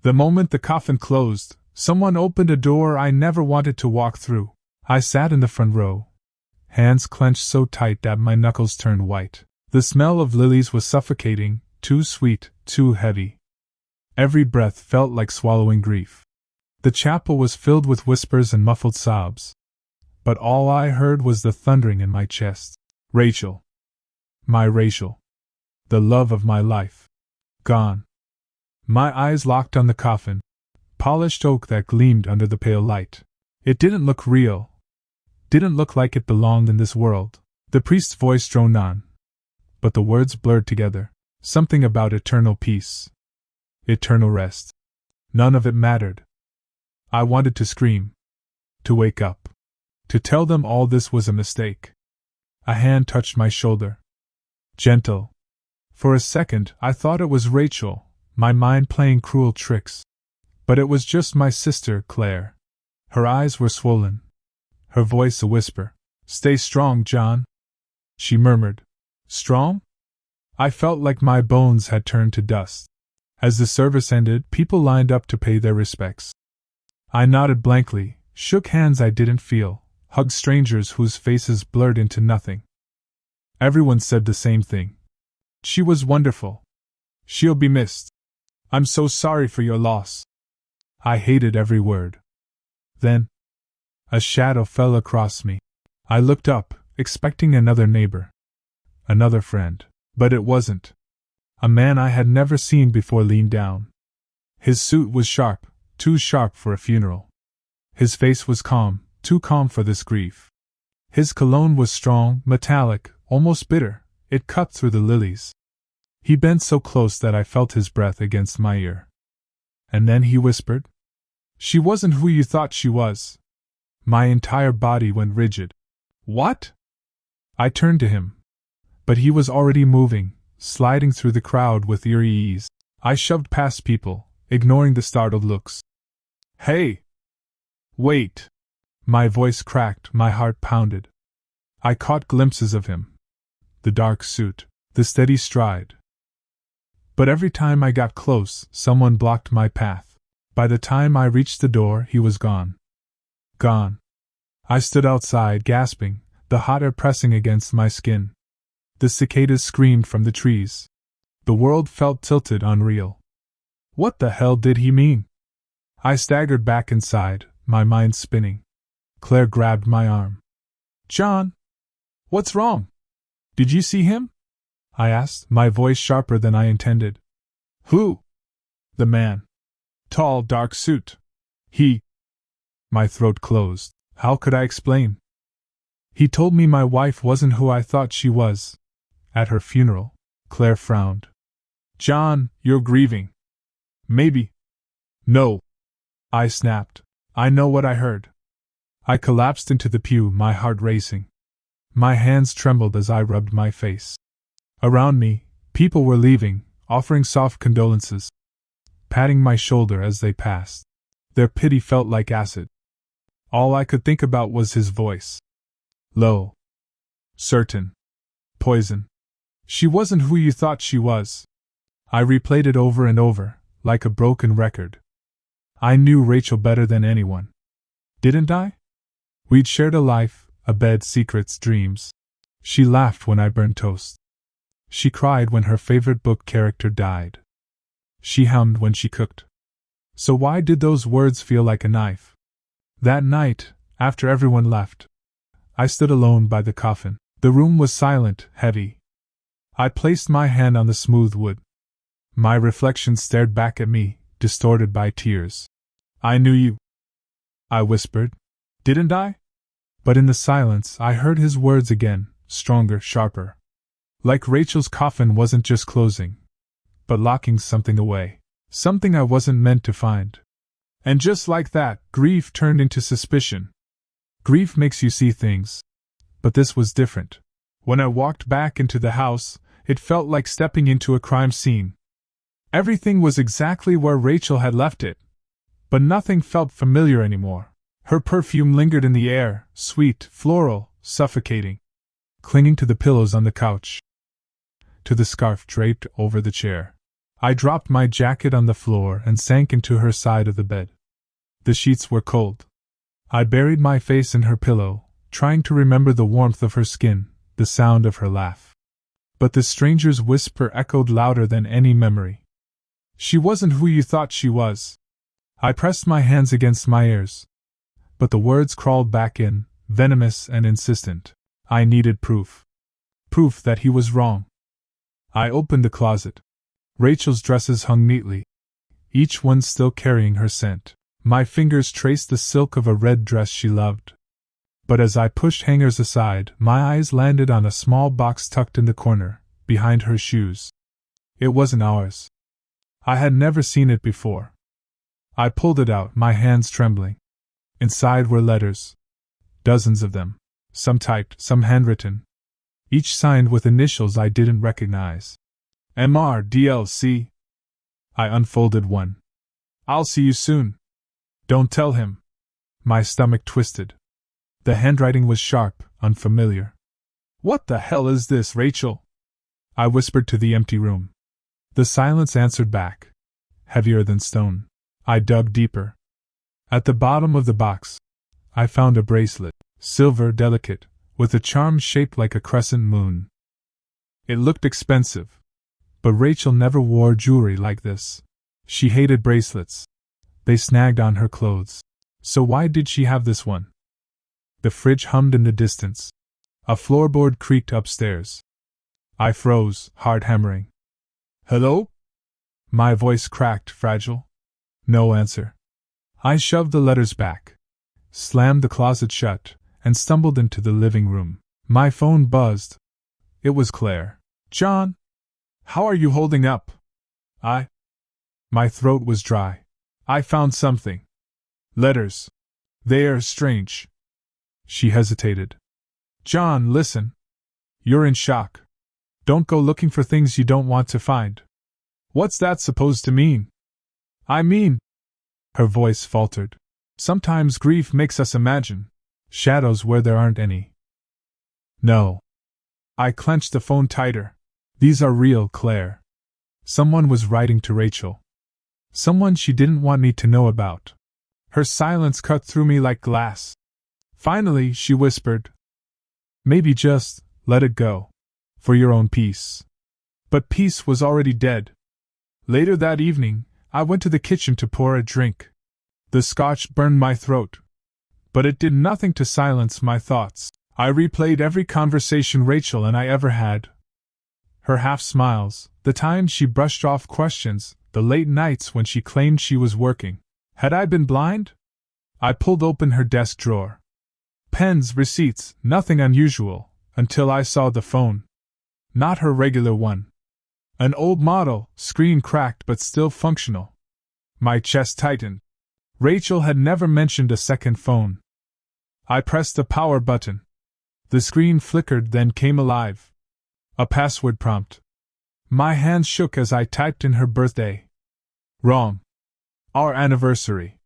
The moment the coffin closed, someone opened a door I never wanted to walk through. I sat in the front row, hands clenched so tight that my knuckles turned white. The smell of lilies was suffocating, too sweet, too heavy. Every breath felt like swallowing grief. The chapel was filled with whispers and muffled sobs. But all I heard was the thundering in my chest. Rachel. My Rachel. The love of my life. Gone. My eyes locked on the coffin, polished oak that gleamed under the pale light. It didn't look real. Didn't look like it belonged in this world. The priest's voice droned on. But the words blurred together. Something about eternal peace. Eternal rest. None of it mattered. I wanted to scream. To wake up. To tell them all this was a mistake. A hand touched my shoulder. Gentle. For a second I thought it was Rachel, my mind playing cruel tricks. But it was just my sister, Claire. Her eyes were swollen. Her voice a whisper. "Stay strong, John," she murmured. Strong? I felt like my bones had turned to dust. As the service ended, people lined up to pay their respects. I nodded blankly, shook hands I didn't feel, hugged strangers whose faces blurred into nothing. Everyone said the same thing. She was wonderful. She'll be missed. I'm so sorry for your loss. I hated every word. Then, a shadow fell across me. I looked up, expecting another neighbor. Another friend. But it wasn't. A man I had never seen before leaned down. His suit was sharp, too sharp for a funeral. His face was calm, too calm for this grief. His cologne was strong, metallic, almost bitter. It cut through the lilies. He bent so close that I felt his breath against my ear. And then he whispered, "She wasn't who you thought she was." My entire body went rigid. What? I turned to him. But he was already moving, sliding through the crowd with eerie ease. I shoved past people, ignoring the startled looks. "Hey! Wait!" My voice cracked, my heart pounded. I caught glimpses of him. The dark suit, the steady stride. But every time I got close, someone blocked my path. By the time I reached the door, he was gone. Gone. I stood outside, gasping, the hot air pressing against my skin. The cicadas screamed from the trees. The world felt tilted, unreal. What the hell did he mean? I staggered back inside, my mind spinning. Claire grabbed my arm. "John! What's wrong? Did you see him?" I asked, my voice sharper than I intended. "Who?" "The man. Tall, dark suit. He—" My throat closed. How could I explain? "He told me my wife wasn't who I thought she was. At her funeral." Claire frowned. "John, you're grieving. Maybe." "No," I snapped. "I know what I heard." I collapsed into the pew, my heart racing. My hands trembled as I rubbed my face. Around me, people were leaving, offering soft condolences, patting my shoulder as they passed. Their pity felt like acid. All I could think about was his voice. Low. Certain. Poison. "She wasn't who you thought she was." I replayed it over and over, like a broken record. I knew Rachel better than anyone. Didn't I? We'd shared a life, a bed, secrets, dreams. She laughed when I burned toast. She cried when her favorite book character died. She hummed when she cooked. So why did those words feel like a knife? That night, after everyone left, I stood alone by the coffin. The room was silent, heavy. I placed my hand on the smooth wood. My reflection stared back at me, distorted by tears. "I knew you," I whispered. "Didn't I?" But in the silence I heard his words again, stronger, sharper. Like Rachel's coffin wasn't just closing, but locking something away. Something I wasn't meant to find. And just like that, grief turned into suspicion. Grief makes you see things. But this was different. When I walked back into the house, it felt like stepping into a crime scene. Everything was exactly where Rachel had left it. But nothing felt familiar anymore. Her perfume lingered in the air, sweet, floral, suffocating. Clinging to the pillows on the couch. To the scarf draped over the chair. I dropped my jacket on the floor and sank into her side of the bed. The sheets were cold. I buried my face in her pillow, trying to remember the warmth of her skin, the sound of her laugh. But the stranger's whisper echoed louder than any memory. She wasn't who you thought she was. I pressed my hands against my ears. But the words crawled back in, venomous and insistent. I needed proof. Proof that he was wrong. I opened the closet. Rachel's dresses hung neatly, each one still carrying her scent. My fingers traced the silk of a red dress she loved. But as I pushed hangers aside, my eyes landed on a small box tucked in the corner, behind her shoes. It wasn't ours. I had never seen it before. I pulled it out, my hands trembling. Inside were letters. Dozens of them. Some typed, some handwritten. Each signed with initials I didn't recognize. MRDLC. I unfolded one. I'll see you soon. Don't tell him. My stomach twisted. The handwriting was sharp, unfamiliar. What the hell is this, Rachel? I whispered to the empty room. The silence answered back, heavier than stone. I dug deeper. At the bottom of the box, I found a bracelet, silver, delicate, with a charm shaped like a crescent moon. It looked expensive, but Rachel never wore jewelry like this. She hated bracelets. They snagged on her clothes. So why did she have this one? The fridge hummed in the distance. A floorboard creaked upstairs. I froze, heart hammering. Hello? My voice cracked, fragile. No answer. I shoved the letters back, slammed the closet shut, and stumbled into the living room. My phone buzzed. It was Claire. John? How are you holding up? My throat was dry. I found something. Letters. They're strange. She hesitated. John, listen. You're in shock. Don't go looking for things you don't want to find. What's that supposed to mean? I mean... Her voice faltered. Sometimes grief makes us imagine shadows where there aren't any. No. I clenched the phone tighter. These are real, Claire. Someone was writing to Rachel. Someone she didn't want me to know about. Her silence cut through me like glass. Finally, she whispered, maybe just let it go. For your own peace. But peace was already dead. Later that evening, I went to the kitchen to pour a drink. The scotch burned my throat. But it did nothing to silence my thoughts. I replayed every conversation Rachel and I ever had. Her half smiles, the times she brushed off questions, the late nights when she claimed she was working. Had I been blind? I pulled open her desk drawer. Pens, receipts, nothing unusual, until I saw the phone. Not her regular one. An old model, screen cracked but still functional. My chest tightened. Rachel had never mentioned a second phone. I pressed the power button. The screen flickered, then came alive. A password prompt. My hands shook as I typed in her birthday. Wrong. Our anniversary.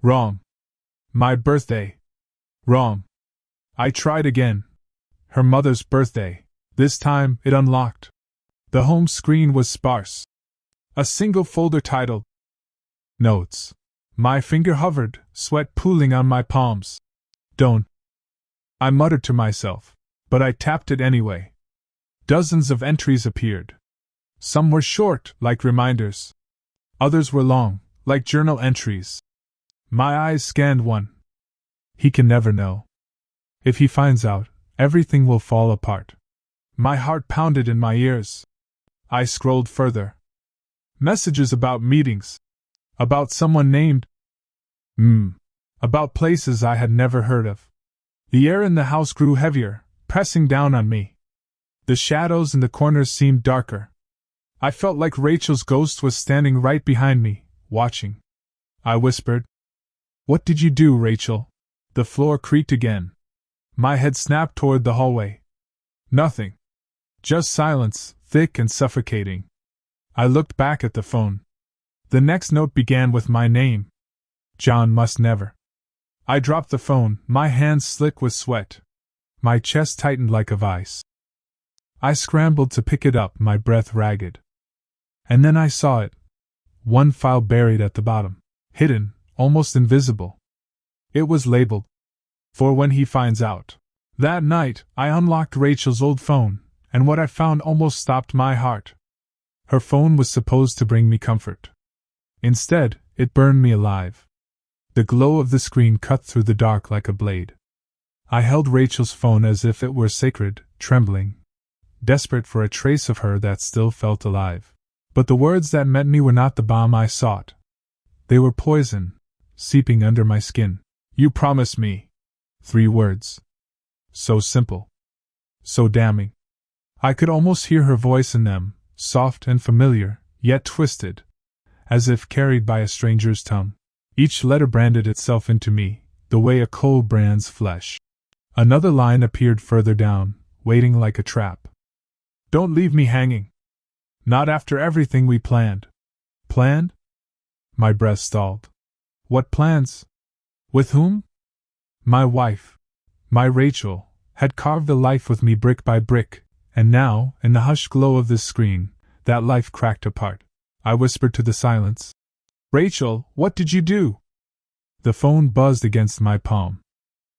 Wrong. My birthday. Wrong. I tried again. Her mother's birthday. This time, it unlocked. The home screen was sparse. A single folder titled Notes. My finger hovered, sweat pooling on my palms. Don't. I muttered to myself, but I tapped it anyway. Dozens of entries appeared. Some were short, like reminders. Others were long, like journal entries. My eyes scanned one. He can never know. If he finds out, everything will fall apart. My heart pounded in my ears. I scrolled further. Messages about meetings. About someone named. About places I had never heard of. The air in the house grew heavier, pressing down on me. The shadows in the corners seemed darker. I felt like Rachel's ghost was standing right behind me, watching. I whispered. What did you do, Rachel? The floor creaked again. My head snapped toward the hallway. Nothing. Just silence, thick and suffocating. I looked back at the phone. The next note began with my name. John must never. I dropped the phone, my hands slick with sweat. My chest tightened like a vice. I scrambled to pick it up, my breath ragged. And then I saw it. One file buried at the bottom. Hidden, almost invisible. It was labeled, "For when he finds out." That night, I unlocked Rachel's old phone, and what I found almost stopped my heart. Her phone was supposed to bring me comfort. Instead, it burned me alive. The glow of the screen cut through the dark like a blade. I held Rachel's phone as if it were sacred, trembling, desperate for a trace of her that still felt alive. But the words that met me were not the balm I sought. They were poison, seeping under my skin. "You promise me." 3 words. So simple. So damning. I could almost hear her voice in them, soft and familiar, yet twisted, as if carried by a stranger's tongue. Each letter branded itself into me, the way a coal brands flesh. Another line appeared further down, waiting like a trap. "Don't leave me hanging. Not after everything we planned." Planned? My breath stalled. What plans? With whom? My wife, my Rachel, had carved a life with me brick by brick, and now, in the hushed glow of this screen, that life cracked apart. I whispered to the silence, "Rachel, what did you do?" The phone buzzed against my palm.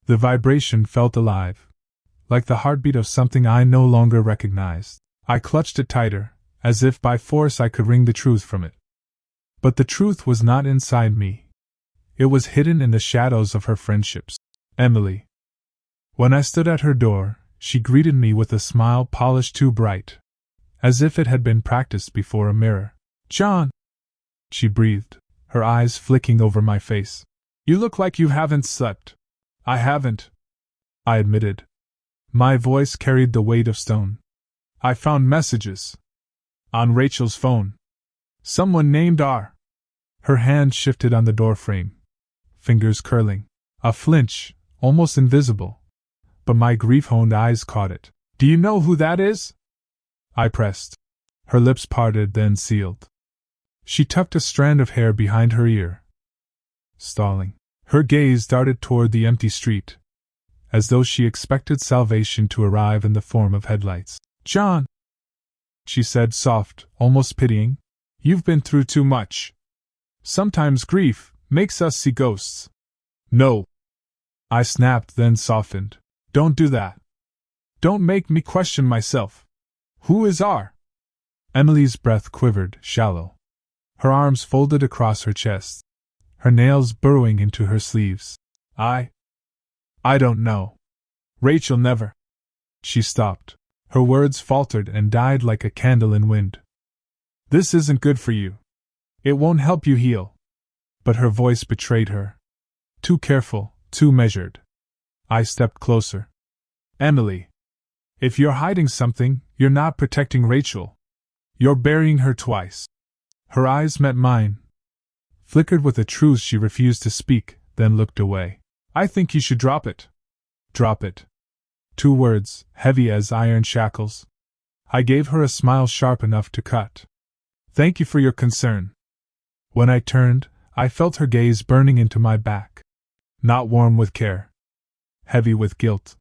The vibration felt alive, like the heartbeat of something I no longer recognized. I clutched it tighter, as if by force I could wring the truth from it. But the truth was not inside me. It was hidden in the shadows of her friendships. Emily. When I stood at her door, she greeted me with a smile polished too bright, as if it had been practiced before a mirror. "John," she breathed, her eyes flicking over my face. "You look like you haven't slept." "I haven't," I admitted. My voice carried the weight of stone. "I found messages. On Rachel's phone. Someone named R." Her hand shifted on the doorframe, fingers curling. A flinch, almost invisible, but my grief-honed eyes caught it. "Do you know who that is?" I pressed. Her lips parted, then sealed. She tucked a strand of hair behind her ear, stalling. Her gaze darted toward the empty street, as though she expected salvation to arrive in the form of headlights. "John," she said, soft, almost pitying, "you've been through too much. Sometimes grief makes us see ghosts." "No," I snapped, then softened. "Don't do that. Don't make me question myself. Who is R?" Emily's breath quivered, shallow. Her arms folded across her chest, her nails burrowing into her sleeves. I don't know. Rachel never." She stopped. Her words faltered and died like a candle in wind. "This isn't good for you. It won't help you heal." But her voice betrayed her. Too careful, too measured. I stepped closer. "Emily, if you're hiding something, you're not protecting Rachel. You're burying her twice." Her eyes met mine, flickered with a truth she refused to speak, then looked away. "I think you should drop it." "Drop it." 2 words, heavy as iron shackles. I gave her a smile sharp enough to cut. "Thank you for your concern." When I turned, I felt her gaze burning into my back. Not warm with care, heavy with guilt.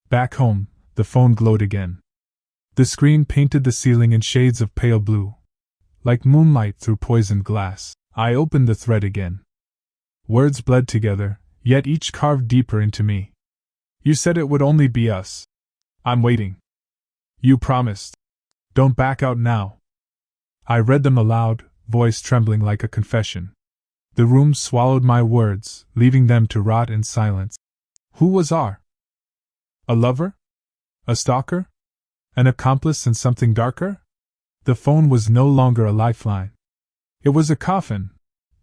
Back home, the phone glowed again. The screen painted the ceiling in shades of pale blue, like moonlight through poisoned glass. I opened the thread again. Words bled together, yet each carved deeper into me. "You said it would only be us. I'm waiting. You promised. Don't back out now." I read them aloud, voice trembling like a confession. The room swallowed my words, leaving them to rot in silence. Who was R? A lover? A stalker? An accomplice in something darker? The phone was no longer a lifeline. It was a coffin,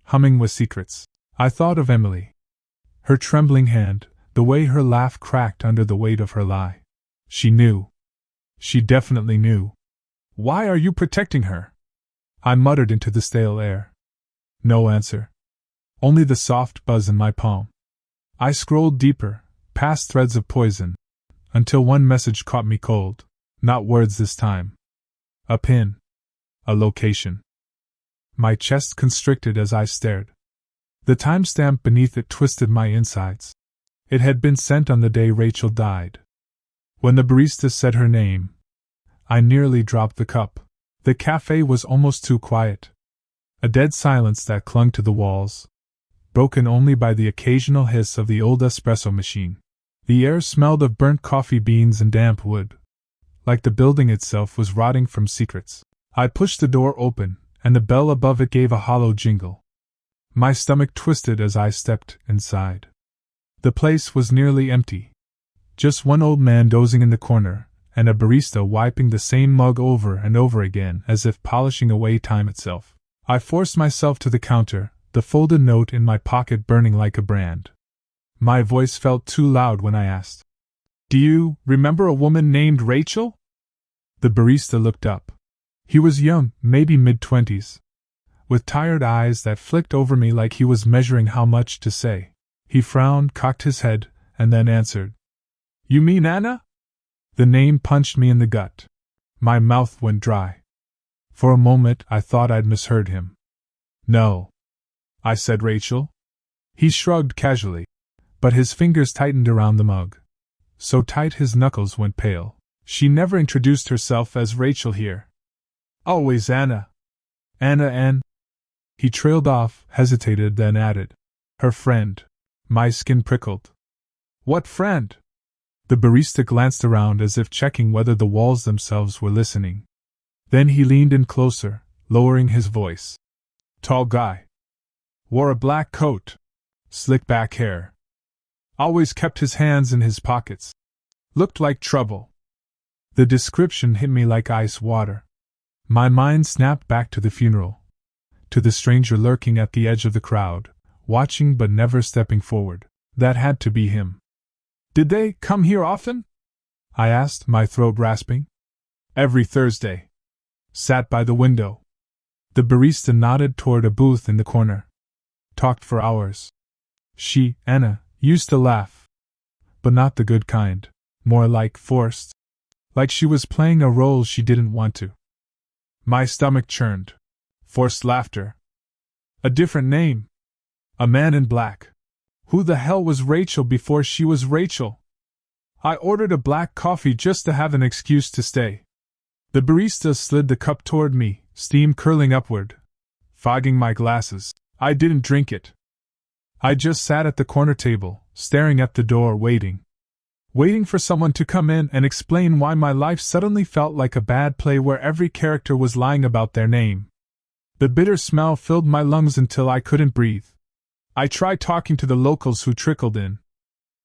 humming with secrets. I thought of Emily. Her trembling hand, the way her laugh cracked under the weight of her lie. She knew. She definitely knew. "Why are you protecting her?" I muttered into the stale air. No answer. Only the soft buzz in my palm. I scrolled deeper, past threads of poison, until one message caught me cold. Not words this time. A pin. A location. My chest constricted as I stared. The timestamp beneath it twisted my insides. It had been sent on the day Rachel died. When the barista said her name, I nearly dropped the cup. The cafe was almost too quiet. A dead silence that clung to the walls, broken only by the occasional hiss of the old espresso machine. The air smelled of burnt coffee beans and damp wood, like the building itself was rotting from secrets. I pushed the door open, and the bell above it gave a hollow jingle. My stomach twisted as I stepped inside. The place was nearly empty. Just one old man dozing in the corner, and a barista wiping the same mug over and over again as if polishing away time itself. I forced myself to the counter, the folded note in my pocket burning like a brand. My voice felt too loud when I asked, "Do you remember a woman named Rachel?" The barista looked up. He was young, maybe mid-20s, with tired eyes that flicked over me like he was measuring how much to say. He frowned, cocked his head, and then answered, "You mean Anna?" The name punched me in the gut. My mouth went dry. For a moment I thought I'd misheard him. "No," I said, "Rachel." He shrugged casually, but his fingers tightened around the mug. So tight his knuckles went pale. "She never introduced herself as Rachel here. Always Anna. Anna and—" He trailed off, hesitated, then added, "Her friend." My skin prickled. "What friend?" The barista glanced around as if checking whether the walls themselves were listening. Then he leaned in closer, lowering his voice. Tall guy. Wore a black coat. Slick back hair. Always kept his hands in his pockets. Looked like trouble. The description hit me like ice water. My mind snapped back to the funeral. To the stranger lurking at the edge of the crowd, watching but never stepping forward. That had to be him. "Did they come here often?" I asked, my throat rasping. "Every Thursday. Sat by the window." The barista nodded toward a booth in the corner. Talked for hours. She, Anna, used to laugh. But not the good kind. More like forced. Like she was playing a role she didn't want to. My stomach churned. Forced laughter. A different name. A man in black. Who the hell was Rachel before she was Rachel? I ordered a black coffee just to have an excuse to stay. The barista slid the cup toward me, steam curling upward, fogging my glasses. I didn't drink it. I just sat at the corner table, staring at the door, waiting. Waiting for someone to come in and explain why my life suddenly felt like a bad play where every character was lying about their name. The bitter smell filled my lungs until I couldn't breathe. I tried talking to the locals who trickled in.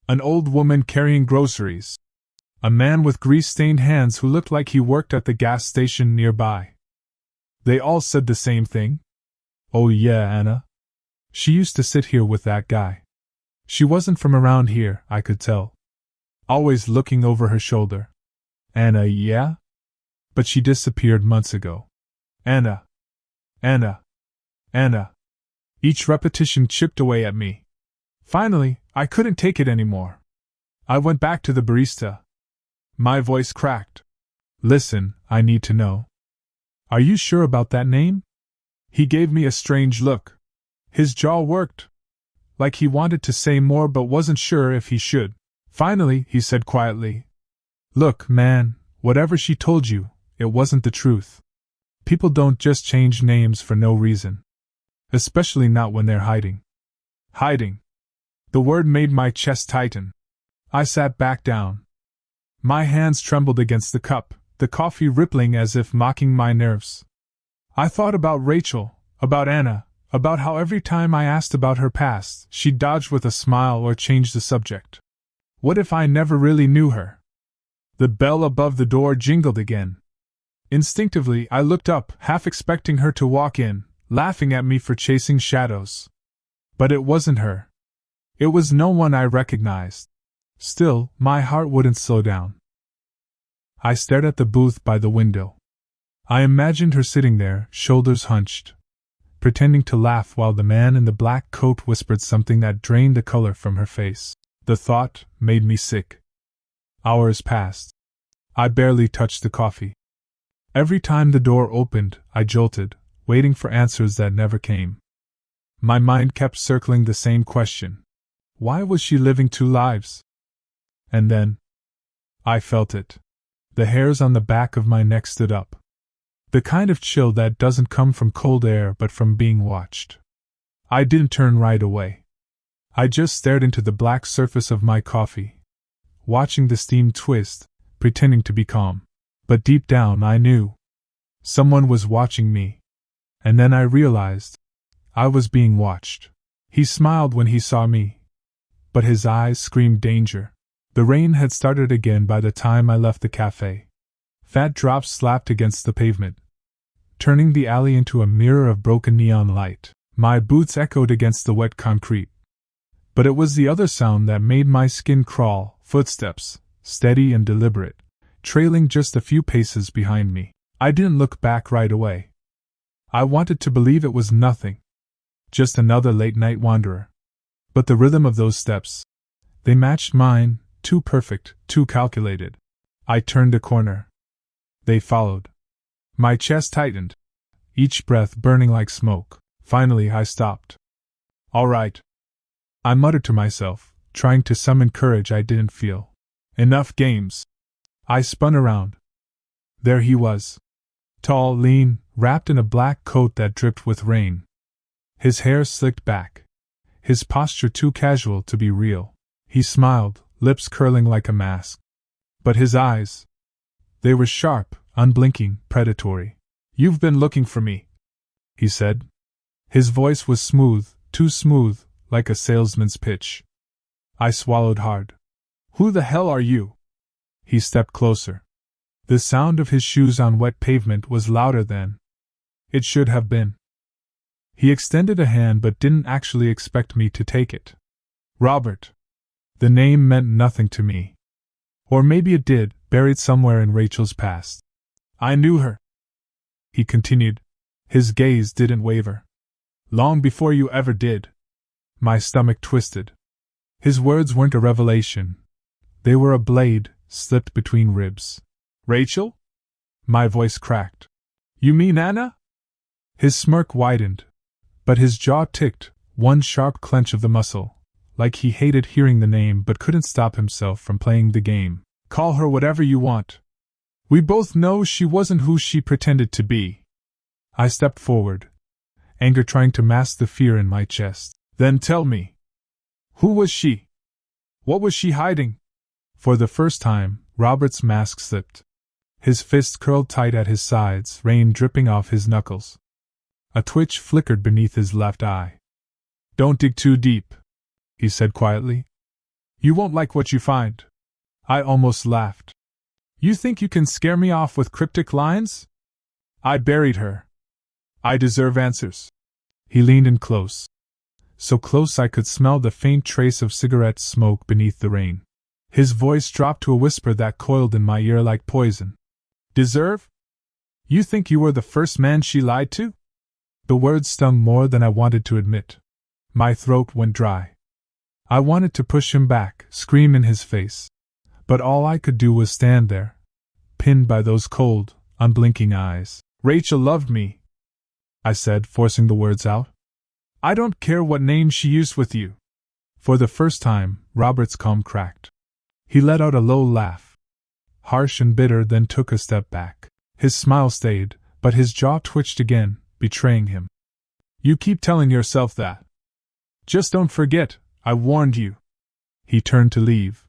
An old woman carrying groceries. A man with grease-stained hands who looked like he worked at the gas station nearby. They all said the same thing. "Oh yeah, Anna. She used to sit here with that guy. She wasn't from around here, I could tell. Always looking over her shoulder. Anna, yeah? But she disappeared months ago. Anna. Anna. Anna." Each repetition chipped away at me. Finally, I couldn't take it anymore. I went back to the barista. My voice cracked. "Listen, I need to know. Are you sure about that name?" He gave me a strange look. His jaw worked. Like he wanted to say more but wasn't sure if he should. Finally, he said quietly, "Look, man, whatever she told you, it wasn't the truth. People don't just change names for no reason. Especially not when they're hiding." Hiding. The word made my chest tighten. I sat back down. My hands trembled against the cup, the coffee rippling as if mocking my nerves. I thought about Rachel, about Anna, about how every time I asked about her past, she dodged with a smile or changed the subject. What if I never really knew her? The bell above the door jingled again. Instinctively, I looked up, half expecting her to walk in, laughing at me for chasing shadows. But it wasn't her. It was no one I recognized. Still, my heart wouldn't slow down. I stared at the booth by the window. I imagined her sitting there, shoulders hunched, pretending to laugh while the man in the black coat whispered something that drained the color from her face. The thought made me sick. Hours passed. I barely touched the coffee. Every time the door opened, I jolted, waiting for answers that never came. My mind kept circling the same question. Why was she living two lives? And then I felt it. The hairs on the back of my neck stood up. The kind of chill that doesn't come from cold air but from being watched. I didn't turn right away. I just stared into the black surface of my coffee, watching the steam twist, pretending to be calm. But deep down I knew someone was watching me. And then I realized I was being watched. He smiled when he saw me, but his eyes screamed danger. The rain had started again by the time I left the cafe. Fat drops slapped against the pavement, turning the alley into a mirror of broken neon light. My boots echoed against the wet concrete. But it was the other sound that made my skin crawl, footsteps, steady and deliberate, trailing just a few paces behind me. I didn't look back right away. I wanted to believe it was nothing, just another late-night wanderer. But the rhythm of those steps, they matched mine, too perfect, too calculated. I turned a corner. They followed. My chest tightened, each breath burning like smoke. Finally I stopped. All right, I muttered to myself, trying to summon courage I didn't feel. Enough games. I spun around. There he was. Tall, lean, wrapped in a black coat that dripped with rain. His hair slicked back. His posture too casual to be real. He smiled, lips curling like a mask. But his eyes, they were sharp, unblinking, predatory. "You've been looking for me," he said. His voice was smooth, too smooth, like a salesman's pitch. I swallowed hard. "Who the hell are you?" He stepped closer. The sound of his shoes on wet pavement was louder than it should have been. He extended a hand but didn't actually expect me to take it. Robert. The name meant nothing to me. Or maybe it did, buried somewhere in Rachel's past. "I knew her," he continued. His gaze didn't waver. "Long before you ever did." My stomach twisted. His words weren't a revelation. They were a blade, slipped between ribs. "Rachel?" My voice cracked. "You mean Anna?" His smirk widened, but his jaw ticked, one sharp clench of the muscle, like he hated hearing the name but couldn't stop himself from playing the game. "Call her whatever you want. We both know she wasn't who she pretended to be." I stepped forward, anger trying to mask the fear in my chest. "Then tell me. Who was she? What was she hiding?" For the first time, Robert's mask slipped. His fists curled tight at his sides, rain dripping off his knuckles. A twitch flickered beneath his left eye. "Don't dig too deep," he said quietly. "You won't like what you find." I almost laughed. "You think you can scare me off with cryptic lines?" "I buried her. I deserve answers." He leaned in close. So close I could smell the faint trace of cigarette smoke beneath the rain. His voice dropped to a whisper that coiled in my ear like poison. "Deserve? You think you were the first man she lied to?" The words stung more than I wanted to admit. My throat went dry. I wanted to push him back, scream in his face. But all I could do was stand there, pinned by those cold, unblinking eyes. "Rachel loved me," I said, forcing the words out. "I don't care what name she used with you." For the first time, Robert's calm cracked. He let out a low laugh, harsh and bitter, then took a step back. His smile stayed, but his jaw twitched again, betraying him. "You keep telling yourself that. Just don't forget, I warned you." He turned to leave.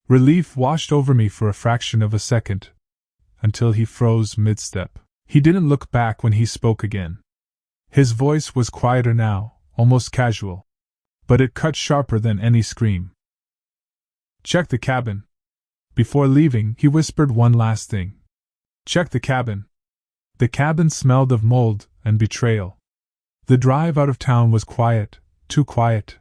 Relief washed over me for a fraction of a second, until he froze mid-step. He didn't look back when he spoke again. His voice was quieter now, almost casual. But it cut sharper than any scream. "Check the cabin." Before leaving, he whispered one last thing. "Check the cabin." The cabin smelled of mold and betrayal. The drive out of town was quiet, too quiet,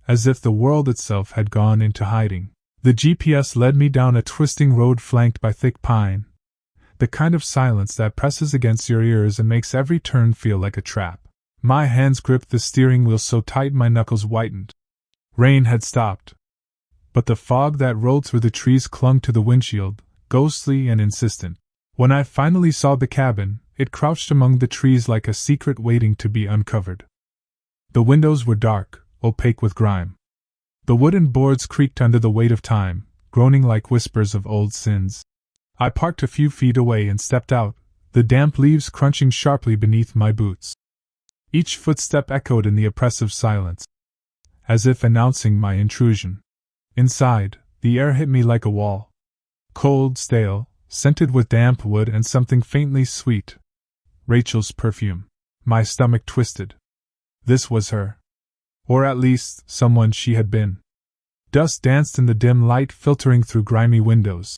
as if the world itself had gone into hiding. The GPS led me down a twisting road flanked by thick pine, the kind of silence that presses against your ears and makes every turn feel like a trap. My hands gripped the steering wheel so tight my knuckles whitened. Rain had stopped, but the fog that rolled through the trees clung to the windshield, ghostly and insistent. When I finally saw the cabin, it crouched among the trees like a secret waiting to be uncovered. The windows were dark, opaque with grime. The wooden boards creaked under the weight of time, groaning like whispers of old sins. I parked a few feet away and stepped out, the damp leaves crunching sharply beneath my boots. Each footstep echoed in the oppressive silence, as if announcing my intrusion. Inside, the air hit me like a wall. Cold, stale, scented with damp wood and something faintly sweet. Rachel's perfume. My stomach twisted. This was her. Or at least, someone she had been. Dust danced in the dim light filtering through grimy windows.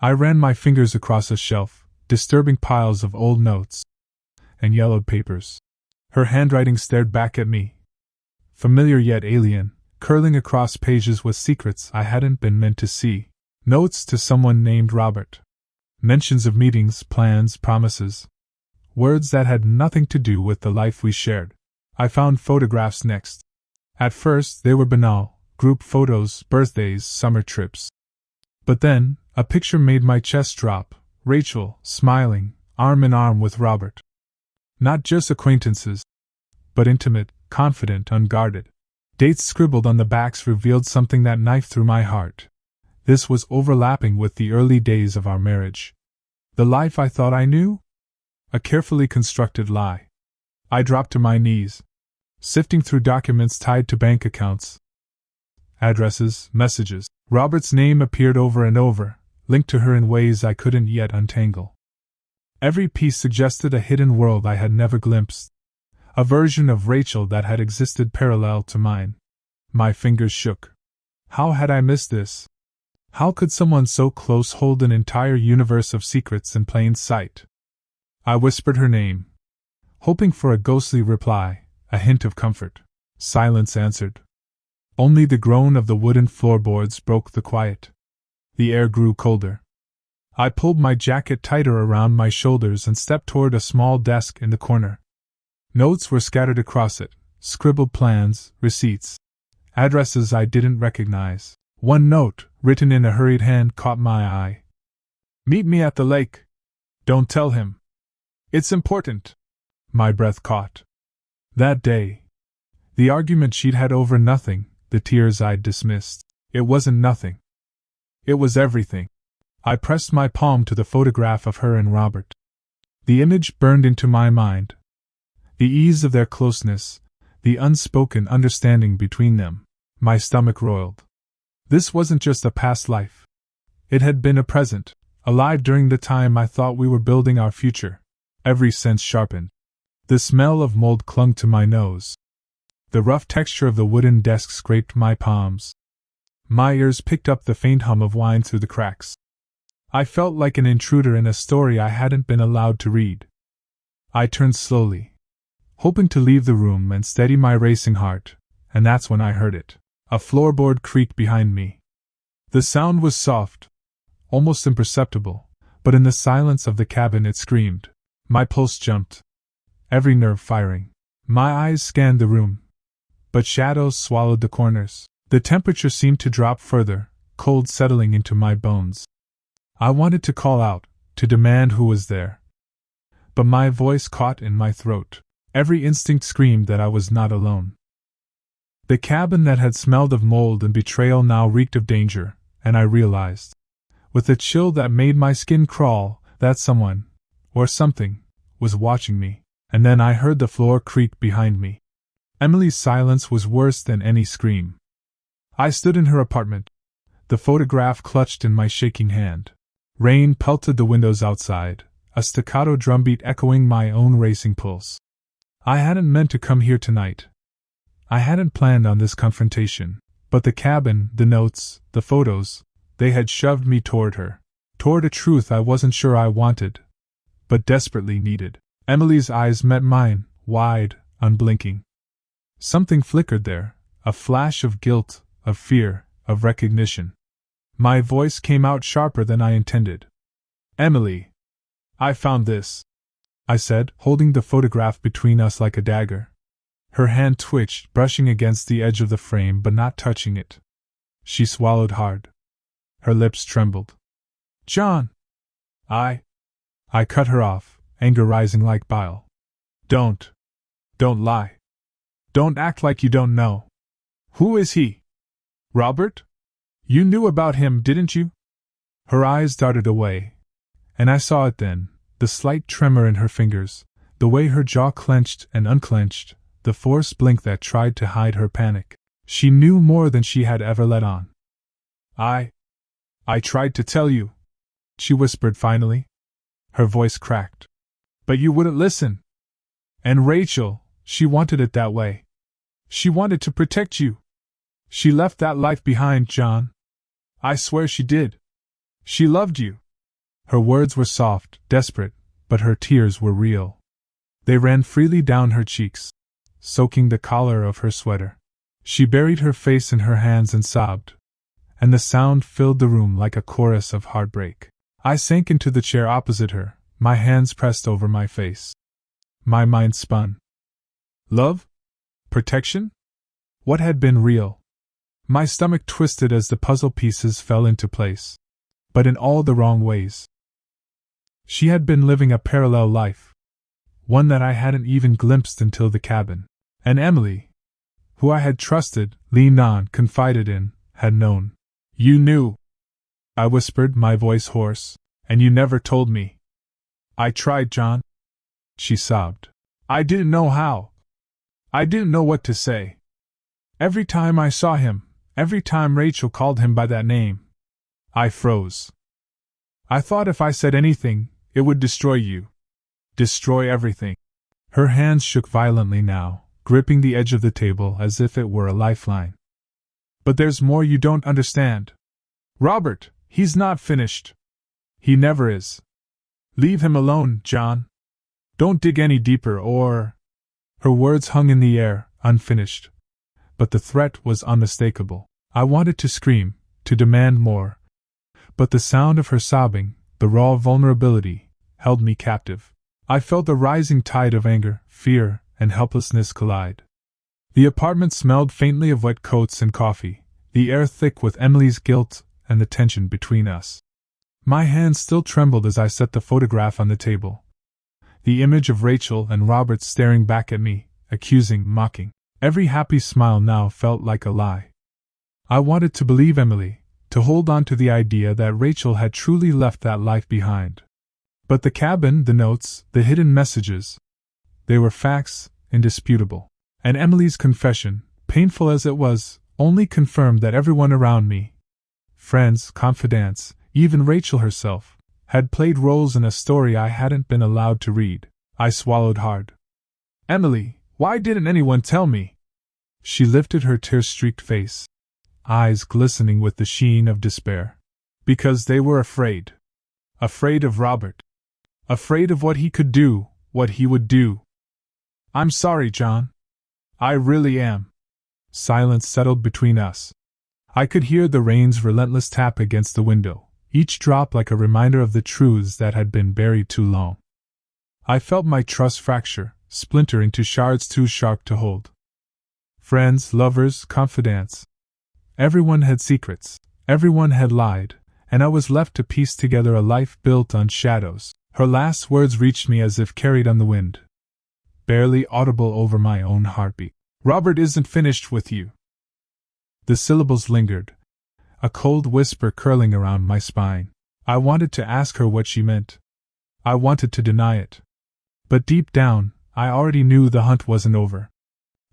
I ran my fingers across a shelf, disturbing piles of old notes and yellowed papers. Her handwriting stared back at me. Familiar yet alien, curling across pages with secrets I hadn't been meant to see. Notes to someone named Robert. Mentions of meetings, plans, promises. Words that had nothing to do with the life we shared. I found photographs next. At first, they were banal, group photos, birthdays, summer trips. But then, a picture made my chest drop. Rachel, smiling, arm in arm with Robert. Not just acquaintances, but intimate, confident, unguarded. Dates scribbled on the backs revealed something that knifed through my heart. This was overlapping with the early days of our marriage. The life I thought I knew? A carefully constructed lie. I dropped to my knees, sifting through documents tied to bank accounts, addresses, messages. Robert's name appeared over and over, linked to her in ways I couldn't yet untangle. Every piece suggested a hidden world I had never glimpsed, a version of Rachel that had existed parallel to mine. My fingers shook. How had I missed this? How could someone so close hold an entire universe of secrets in plain sight? I whispered her name, hoping for a ghostly reply, a hint of comfort. Silence answered. Only the groan of the wooden floorboards broke the quiet. The air grew colder. I pulled my jacket tighter around my shoulders and stepped toward a small desk in the corner. Notes were scattered across it, scribbled plans, receipts, addresses I didn't recognize. One note, written in a hurried hand, caught my eye. Meet me at the lake. Don't tell him. It's important. My breath caught. That day. The argument she'd had over nothing, the tears I'd dismissed. It wasn't nothing. It was everything. I pressed my palm to the photograph of her and Robert. The image burned into my mind. The ease of their closeness, the unspoken understanding between them. My stomach roiled. This wasn't just a past life. It had been a present, alive during the time I thought we were building our future. Every sense sharpened. The smell of mold clung to my nose. The rough texture of the wooden desk scraped my palms. My ears picked up the faint hum of wine through the cracks. I felt like an intruder in a story I hadn't been allowed to read. I turned slowly, hoping to leave the room and steady my racing heart, and that's when I heard it. A floorboard creaked behind me. The sound was soft, almost imperceptible, but in the silence of the cabin it screamed. My pulse jumped, every nerve firing. My eyes scanned the room, but shadows swallowed the corners. The temperature seemed to drop further, cold settling into my bones. I wanted to call out, to demand who was there. But my voice caught in my throat. Every instinct screamed that I was not alone. The cabin that had smelled of mold and betrayal now reeked of danger, and I realized, with a chill that made my skin crawl, that someone, or something, was watching me. And then I heard the floor creak behind me. Emily's silence was worse than any scream. I stood in her apartment, the photograph clutched in my shaking hand. Rain pelted the windows outside, a staccato drumbeat echoing my own racing pulse. I hadn't meant to come here tonight. I hadn't planned on this confrontation, but the cabin, the notes, the photos, they had shoved me toward her, toward a truth I wasn't sure I wanted, but desperately needed. Emily's eyes met mine, wide, unblinking. Something flickered there, a flash of guilt, of fear, of recognition. My voice came out sharper than I intended. Emily! I found this, I said, holding the photograph between us like a dagger. Her hand twitched, brushing against the edge of the frame but not touching it. She swallowed hard. Her lips trembled. John! I cut her off, anger rising like bile. Don't lie. Don't act like you don't know. Who is he? Robert? You knew about him, didn't you? Her eyes darted away, and I saw it then, The slight tremor in her fingers, the way her jaw clenched and unclenched, the forced blink that tried to hide her panic. She knew more than she had ever let on. I tried to tell you, she whispered finally. Her voice cracked. But you wouldn't listen. And Rachel, she wanted it that way. She wanted to protect you. She left that life behind, John. I swear she did. She loved you. Her words were soft, desperate, but her tears were real. They ran freely down her cheeks, soaking the collar of her sweater. She buried her face in her hands and sobbed, and the sound filled the room like a chorus of heartbreak. I sank into the chair opposite her, my hands pressed over my face. My mind spun. Love? Protection? What had been real? My stomach twisted as the puzzle pieces fell into place. But in all the wrong ways. She had been living a parallel life, one that I hadn't even glimpsed until the cabin. And Emily, who I had trusted, leaned on, confided in, had known. You knew, I whispered, my voice hoarse, and you never told me. I tried, John, she sobbed. I didn't know how. I didn't know what to say. Every time I saw him, every time Rachel called him by that name, I froze. I thought if I said anything, it would destroy you. Destroy everything. Her hands shook violently now, gripping the edge of the table as if it were a lifeline. But there's more you don't understand. Robert, he's not finished. He never is. Leave him alone, John. Don't dig any deeper or... Her words hung in the air, unfinished. But the threat was unmistakable. I wanted to scream, to demand more. But the sound of her sobbing, the raw vulnerability, held me captive. I felt the rising tide of anger, fear, and helplessness collide. The apartment smelled faintly of wet coats and coffee, the air thick with Emily's guilt and the tension between us. My hands still trembled as I set the photograph on the table. The image of Rachel and Robert staring back at me, accusing, mocking. Every happy smile now felt like a lie. I wanted to believe Emily, to hold on to the idea that Rachel had truly left that life behind. But the cabin, the notes, the hidden messages, they were facts, indisputable. And Emily's confession, painful as it was, only confirmed that everyone around me, friends, confidants, even Rachel herself, had played roles in a story I hadn't been allowed to read. I swallowed hard. Emily, why didn't anyone tell me? She lifted her tear-streaked face, eyes glistening with the sheen of despair. Because they were afraid. Afraid of Robert. Afraid of what he could do, what he would do. I'm sorry, John. I really am. Silence settled between us. I could hear the rain's relentless tap against the window, each drop like a reminder of the truths that had been buried too long. I felt my trust fracture, splinter into shards too sharp to hold. Friends, lovers, confidants. Everyone had secrets, everyone had lied, and I was left to piece together a life built on shadows. Her last words reached me as if carried on the wind, barely audible over my own heartbeat. Robert isn't finished with you. The syllables lingered, a cold whisper curling around my spine. I wanted to ask her what she meant. I wanted to deny it. But deep down, I already knew the hunt wasn't over.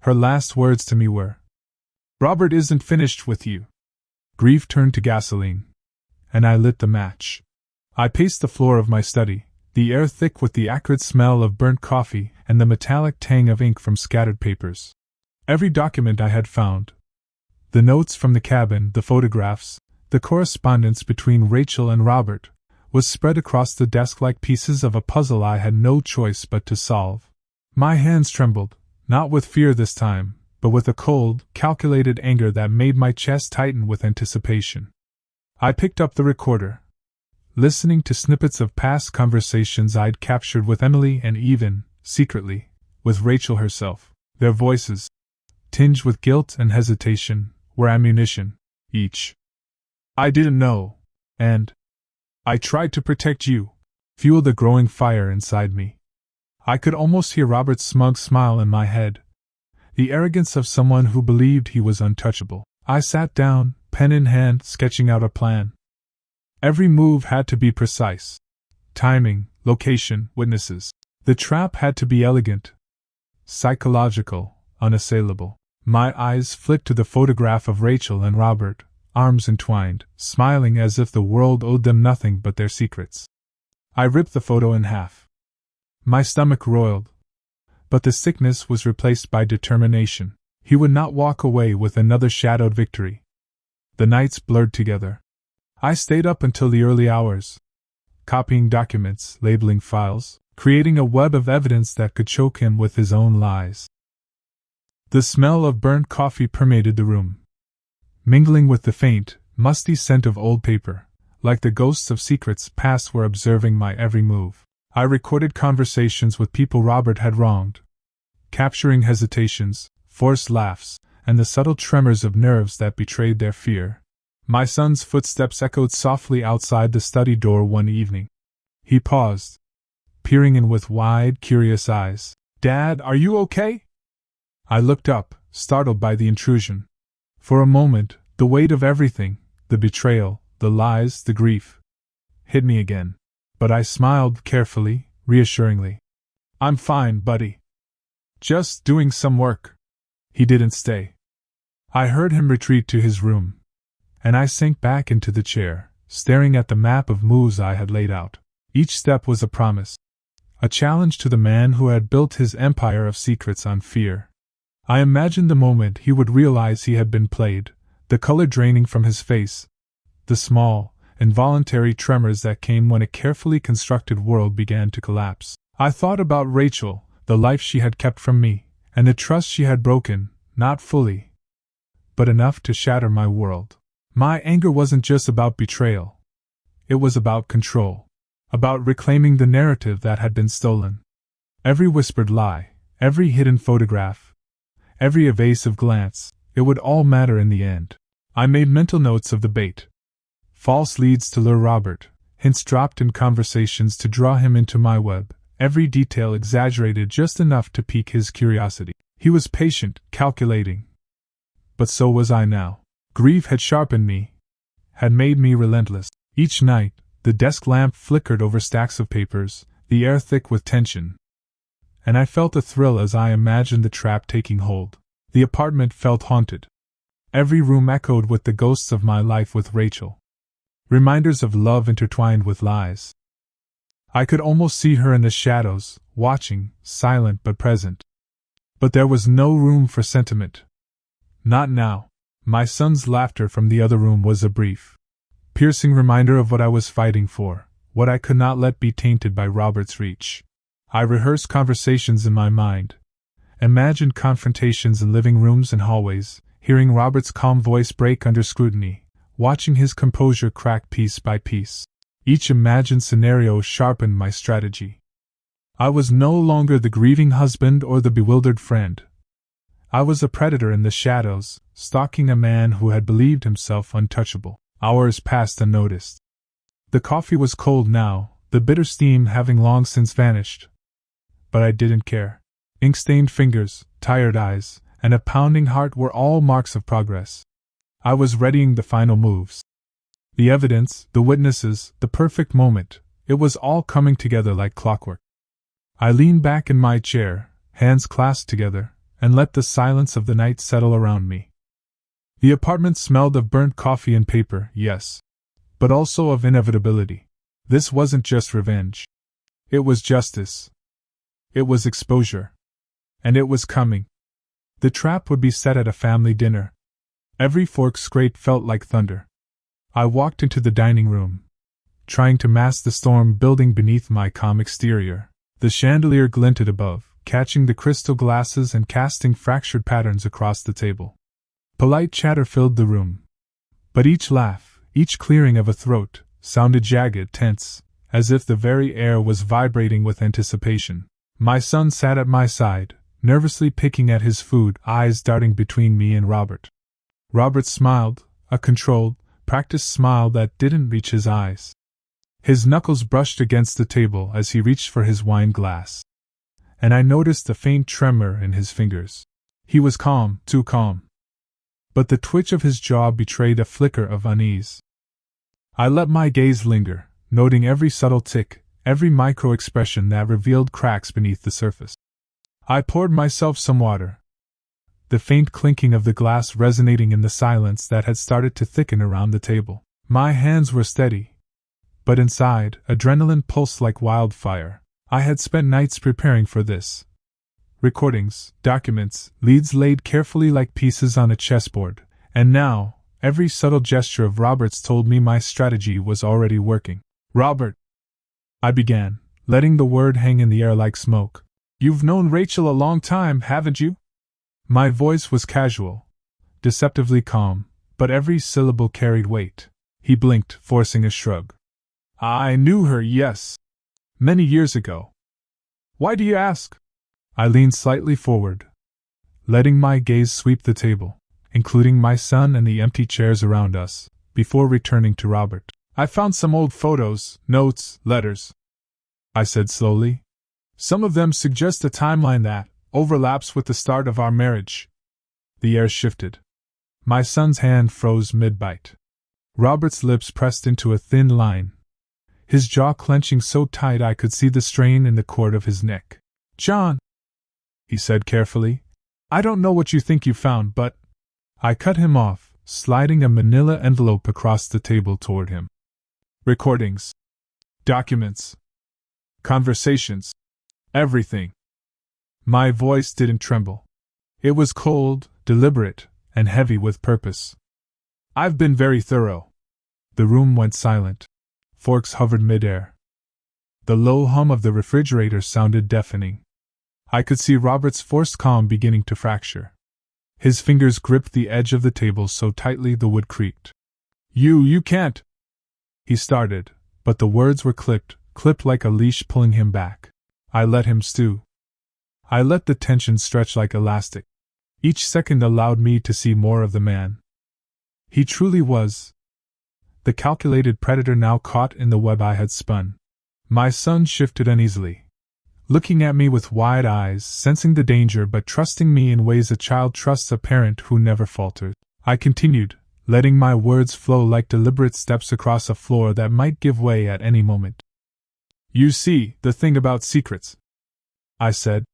Her last words to me were, Robert isn't finished with you. Grief turned to gasoline, and I lit the match. I paced the floor of my study, the air thick with the acrid smell of burnt coffee and the metallic tang of ink from scattered papers. Every document I had found, the notes from the cabin, the photographs, the correspondence between Rachel and Robert, was spread across the desk like pieces of a puzzle I had no choice but to solve. My hands trembled, not with fear this time, but with a cold, calculated anger that made my chest tighten with anticipation. I picked up the recorder, listening to snippets of past conversations I'd captured with Emily and even, secretly, with Rachel herself. Their voices, tinged with guilt and hesitation, were ammunition, each. I didn't know, and I tried to protect you, fueled the growing fire inside me. I could almost hear Robert's smug smile in my head, the arrogance of someone who believed he was untouchable. I sat down, pen in hand, sketching out a plan. Every move had to be precise. Timing, location, witnesses. The trap had to be elegant, psychological, unassailable. My eyes flicked to the photograph of Rachel and Robert, arms entwined, smiling as if the world owed them nothing but their secrets. I ripped the photo in half. My stomach roiled. But the sickness was replaced by determination. He would not walk away with another shadowed victory. The nights blurred together. I stayed up until the early hours, copying documents, labeling files, creating a web of evidence that could choke him with his own lies. The smell of burnt coffee permeated the room, mingling with the faint, musty scent of old paper, like the ghosts of secrets past were observing my every move. I recorded conversations with people Robert had wronged, capturing hesitations, forced laughs, and the subtle tremors of nerves that betrayed their fear. My son's footsteps echoed softly outside the study door one evening. He paused, peering in with wide, curious eyes. "Dad, are you okay?" I looked up, startled by the intrusion. For a moment, the weight of everything, the betrayal, the lies, the grief, hit me again. But I smiled carefully, reassuringly. "I'm fine, buddy. Just doing some work." He didn't stay. I heard him retreat to his room, and I sank back into the chair, staring at the map of moves I had laid out. Each step was a promise, a challenge to the man who had built his empire of secrets on fear. I imagined the moment he would realize he had been played, the color draining from his face, the small, involuntary tremors that came when a carefully constructed world began to collapse. I thought about Rachel, the life she had kept from me, and the trust she had broken, not fully, but enough to shatter my world. My anger wasn't just about betrayal. It was about control, about reclaiming the narrative that had been stolen. Every whispered lie, every hidden photograph, every evasive glance, it would all matter in the end. I made mental notes of the bait. False leads to lure Robert, hints dropped in conversations to draw him into my web, every detail exaggerated just enough to pique his curiosity. He was patient, calculating. But so was I now. Grief had sharpened me, had made me relentless. Each night, the desk lamp flickered over stacks of papers, the air thick with tension. And I felt a thrill as I imagined the trap taking hold. The apartment felt haunted. Every room echoed with the ghosts of my life with Rachel. Reminders of love intertwined with lies. I could almost see her in the shadows, watching, silent but present. But there was no room for sentiment. Not now. My son's laughter from the other room was a brief, piercing reminder of what I was fighting for, what I could not let be tainted by Robert's reach. I rehearsed conversations in my mind, imagined confrontations in living rooms and hallways, hearing Robert's calm voice break under scrutiny, watching his composure crack piece by piece. Each imagined scenario sharpened my strategy. I was no longer the grieving husband or the bewildered friend. I was a predator in the shadows, stalking a man who had believed himself untouchable. Hours passed unnoticed. The coffee was cold now, the bitter steam having long since vanished. But I didn't care. Ink-stained fingers, tired eyes, and a pounding heart were all marks of progress. I was readying the final moves. The evidence, the witnesses, the perfect moment, it was all coming together like clockwork. I leaned back in my chair, hands clasped together, and let the silence of the night settle around me. The apartment smelled of burnt coffee and paper, yes, but also of inevitability. This wasn't just revenge. It was justice. It was exposure. And it was coming. The trap would be set at a family dinner. Every fork scrape felt like thunder. I walked into the dining room, trying to mask the storm building beneath my calm exterior. The chandelier glinted above, catching the crystal glasses and casting fractured patterns across the table. Polite chatter filled the room. But each laugh, each clearing of a throat, sounded jagged, tense, as if the very air was vibrating with anticipation. My son sat at my side, nervously picking at his food, eyes darting between me and Robert. Robert smiled, a controlled, practiced smile that didn't reach his eyes. His knuckles brushed against the table as he reached for his wine glass. And I noticed a faint tremor in his fingers. He was calm, too calm. But the twitch of his jaw betrayed a flicker of unease. I let my gaze linger, noting every subtle tick, every micro-expression that revealed cracks beneath the surface. I poured myself some water, the faint clinking of the glass resonating in the silence that had started to thicken around the table. My hands were steady, but inside, adrenaline pulsed like wildfire. I had spent nights preparing for this. Recordings, documents, leads laid carefully like pieces on a chessboard, and now, every subtle gesture of Robert's told me my strategy was already working. "Robert," I began, letting the word hang in the air like smoke. "You've known Rachel a long time, haven't you?" My voice was casual, deceptively calm, but every syllable carried weight. He blinked, forcing a shrug. "I knew her, yes. Many years ago." "Why do you ask?" I leaned slightly forward, letting my gaze sweep the table, including my son and the empty chairs around us, before returning to Robert. "I found some old photos, notes, letters," I said slowly. "Some of them suggest a timeline that overlaps with the start of our marriage." The air shifted. My son's hand froze mid-bite. Robert's lips pressed into a thin line, his jaw clenching so tight I could see the strain in the cord of his neck. "John," he said carefully, "I don't know what you think you found, but—" I cut him off, sliding a manila envelope across the table toward him. "Recordings. Documents. Conversations. Everything." My voice didn't tremble. It was cold, deliberate, and heavy with purpose. "I've been very thorough." The room went silent. Forks hovered midair. The low hum of the refrigerator sounded deafening. I could see Robert's forced calm beginning to fracture. His fingers gripped the edge of the table so tightly the wood creaked. You can't," he started, but the words were clipped like a leash pulling him back. I let him stew. I let the tension stretch like elastic. Each second allowed me to see more of the man. He truly was the calculated predator now caught in the web I had spun. My son shifted uneasily, looking at me with wide eyes, sensing the danger but trusting me in ways a child trusts a parent who never faltered. I continued, letting my words flow like deliberate steps across a floor that might give way at any moment. "You see, the thing about secrets," I said,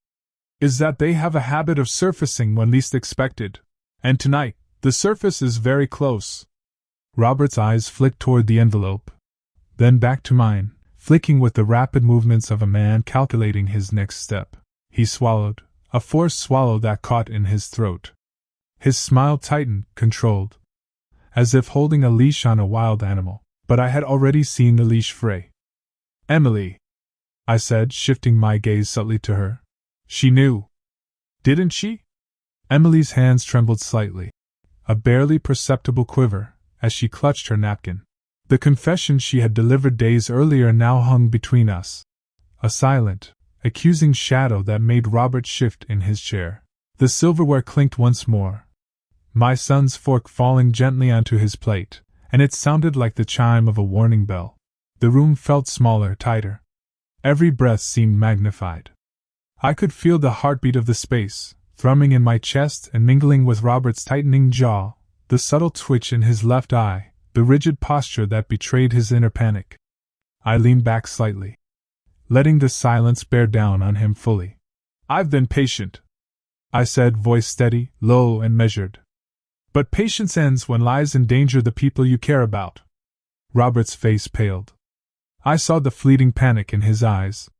"is that they have a habit of surfacing when least expected. And tonight, the surface is very close." Robert's eyes flicked toward the envelope, then back to mine, flicking with the rapid movements of a man calculating his next step. He swallowed, a forced swallow that caught in his throat. His smile tightened, controlled, as if holding a leash on a wild animal, but I had already seen the leash fray. "Emily," I said, shifting my gaze subtly to her. "She knew, didn't she?" Emily's hands trembled slightly, a barely perceptible quiver, as she clutched her napkin. The confession she had delivered days earlier now hung between us, a silent, accusing shadow that made Robert shift in his chair. The silverware clinked once more, my son's fork falling gently onto his plate, and it sounded like the chime of a warning bell. The room felt smaller, tighter. Every breath seemed magnified. I could feel the heartbeat of the space, thrumming in my chest and mingling with Robert's tightening jaw, the subtle twitch in his left eye, the rigid posture that betrayed his inner panic. I leaned back slightly, letting the silence bear down on him fully. "I've been patient," I said, voice steady, low and measured. "But patience ends when lies endanger the people you care about." Robert's face paled. I saw the fleeting panic in his eyes,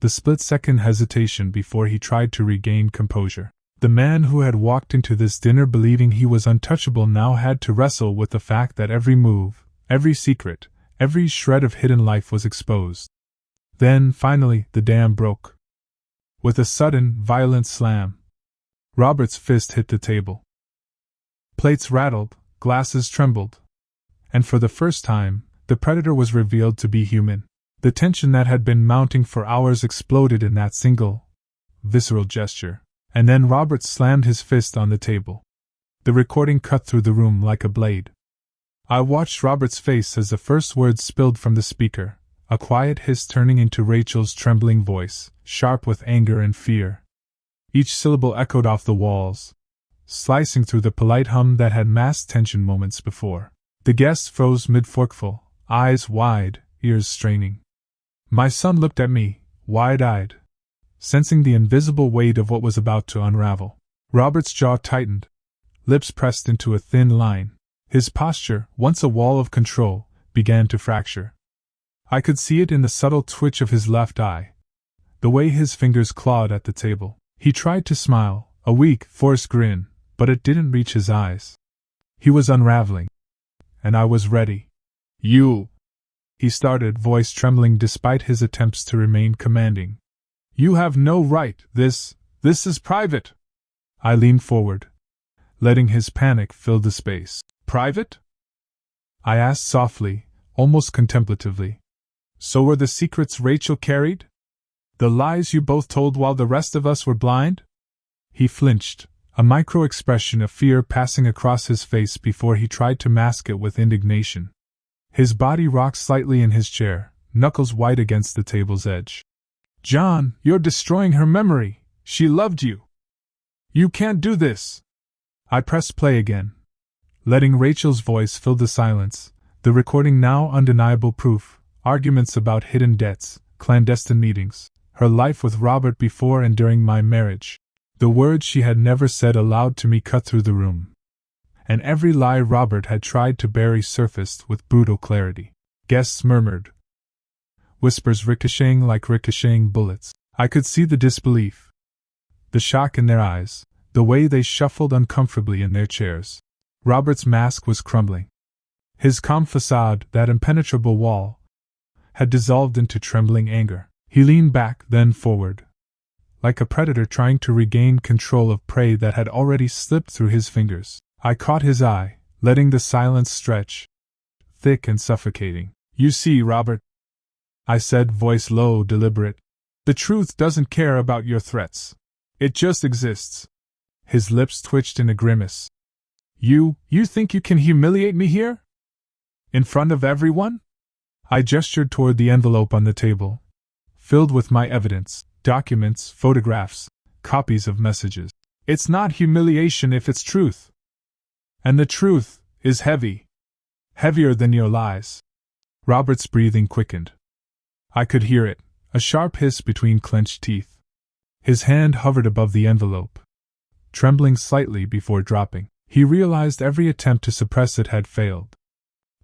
the split-second hesitation before he tried to regain composure. The man who had walked into this dinner believing he was untouchable now had to wrestle with the fact that every move, every secret, every shred of hidden life was exposed. Then, finally, the dam broke. With a sudden, violent slam, Robert's fist hit the table. Plates rattled, glasses trembled, and for the first time, the predator was revealed to be human. The tension that had been mounting for hours exploded in that single, visceral gesture. And then Robert slammed his fist on the table. The recording cut through the room like a blade. I watched Robert's face as the first words spilled from the speaker, a quiet hiss turning into Rachel's trembling voice, sharp with anger and fear. Each syllable echoed off the walls, slicing through the polite hum that had masked tension moments before. The guests froze mid-forkful, eyes wide, ears straining. My son looked at me, wide-eyed, sensing the invisible weight of what was about to unravel. Robert's jaw tightened, lips pressed into a thin line. His posture, once a wall of control, began to fracture. I could see it in the subtle twitch of his left eye, the way his fingers clawed at the table. He tried to smile, a weak, forced grin, but it didn't reach his eyes. He was unraveling. And I was ready. You! He started, voice trembling despite his attempts to remain commanding. You have no right, this is private! I leaned forward, letting his panic fill the space. Private? I asked softly, almost contemplatively. So were the secrets Rachel carried? The lies you both told while the rest of us were blind? He flinched, a micro-expression of fear passing across his face before he tried to mask it with indignation. His body rocked slightly in his chair, knuckles white against the table's edge. John, you're destroying her memory. She loved you. You can't do this. I pressed play again, letting Rachel's voice fill the silence, the recording now undeniable proof, arguments about hidden debts, clandestine meetings, her life with Robert before and during my marriage. The words she had never said aloud to me cut through the room. And every lie Robert had tried to bury surfaced with brutal clarity. Guests murmured, whispers ricocheting like ricocheting bullets. I could see the disbelief, the shock in their eyes, the way they shuffled uncomfortably in their chairs. Robert's mask was crumbling. His calm facade, that impenetrable wall, had dissolved into trembling anger. He leaned back, then forward, like a predator trying to regain control of prey that had already slipped through his fingers. I caught his eye, letting the silence stretch, thick and suffocating. You see, Robert, I said, voice low, deliberate, the truth doesn't care about your threats. It just exists. His lips twitched in a grimace. You think you can humiliate me here? In front of everyone? I gestured toward the envelope on the table, filled with my evidence, documents, photographs, copies of messages. It's not humiliation if it's truth. And the truth is heavy. Heavier than your lies. Robert's breathing quickened. I could hear it, a sharp hiss between clenched teeth. His hand hovered above the envelope, trembling slightly before dropping. He realized every attempt to suppress it had failed.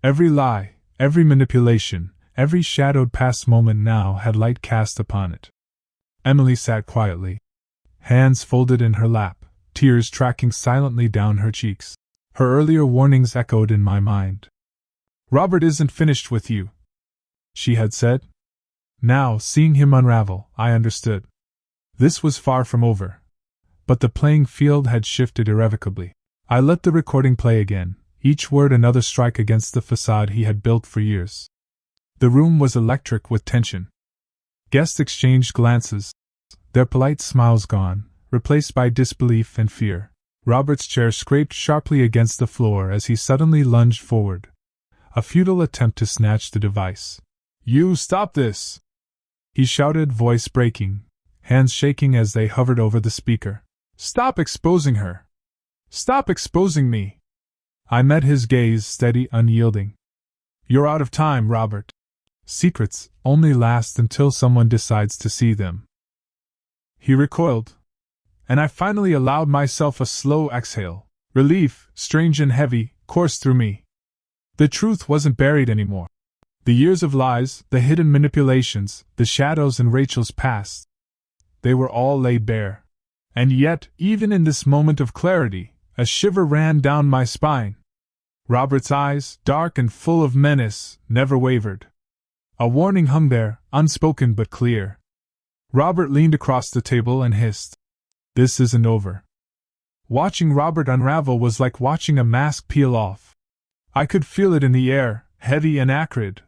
Every lie, every manipulation, every shadowed past moment now had light cast upon it. Emily sat quietly, hands folded in her lap, tears tracking silently down her cheeks. Her earlier warnings echoed in my mind. Robert isn't finished with you, she had said. Now, seeing him unravel, I understood. This was far from over. But the playing field had shifted irrevocably. I let the recording play again, each word another strike against the facade he had built for years. The room was electric with tension. Guests exchanged glances, their polite smiles gone, replaced by disbelief and fear. Robert's chair scraped sharply against the floor as he suddenly lunged forward, a futile attempt to snatch the device. You stop this! He shouted, voice breaking, hands shaking as they hovered over the speaker. Stop exposing her! Stop exposing me! I met his gaze, steady, unyielding. You're out of time, Robert. Secrets only last until someone decides to see them. He recoiled, and I finally allowed myself a slow exhale. Relief, strange and heavy, coursed through me. The truth wasn't buried anymore. The years of lies, the hidden manipulations, the shadows in Rachel's past, they were all laid bare. And yet, even in this moment of clarity, a shiver ran down my spine. Robert's eyes, dark and full of menace, never wavered. A warning hung there, unspoken but clear. Robert leaned across the table and hissed, "This isn't over." Watching Robert unravel was like watching a mask peel off. I could feel it in the air, heavy and acrid.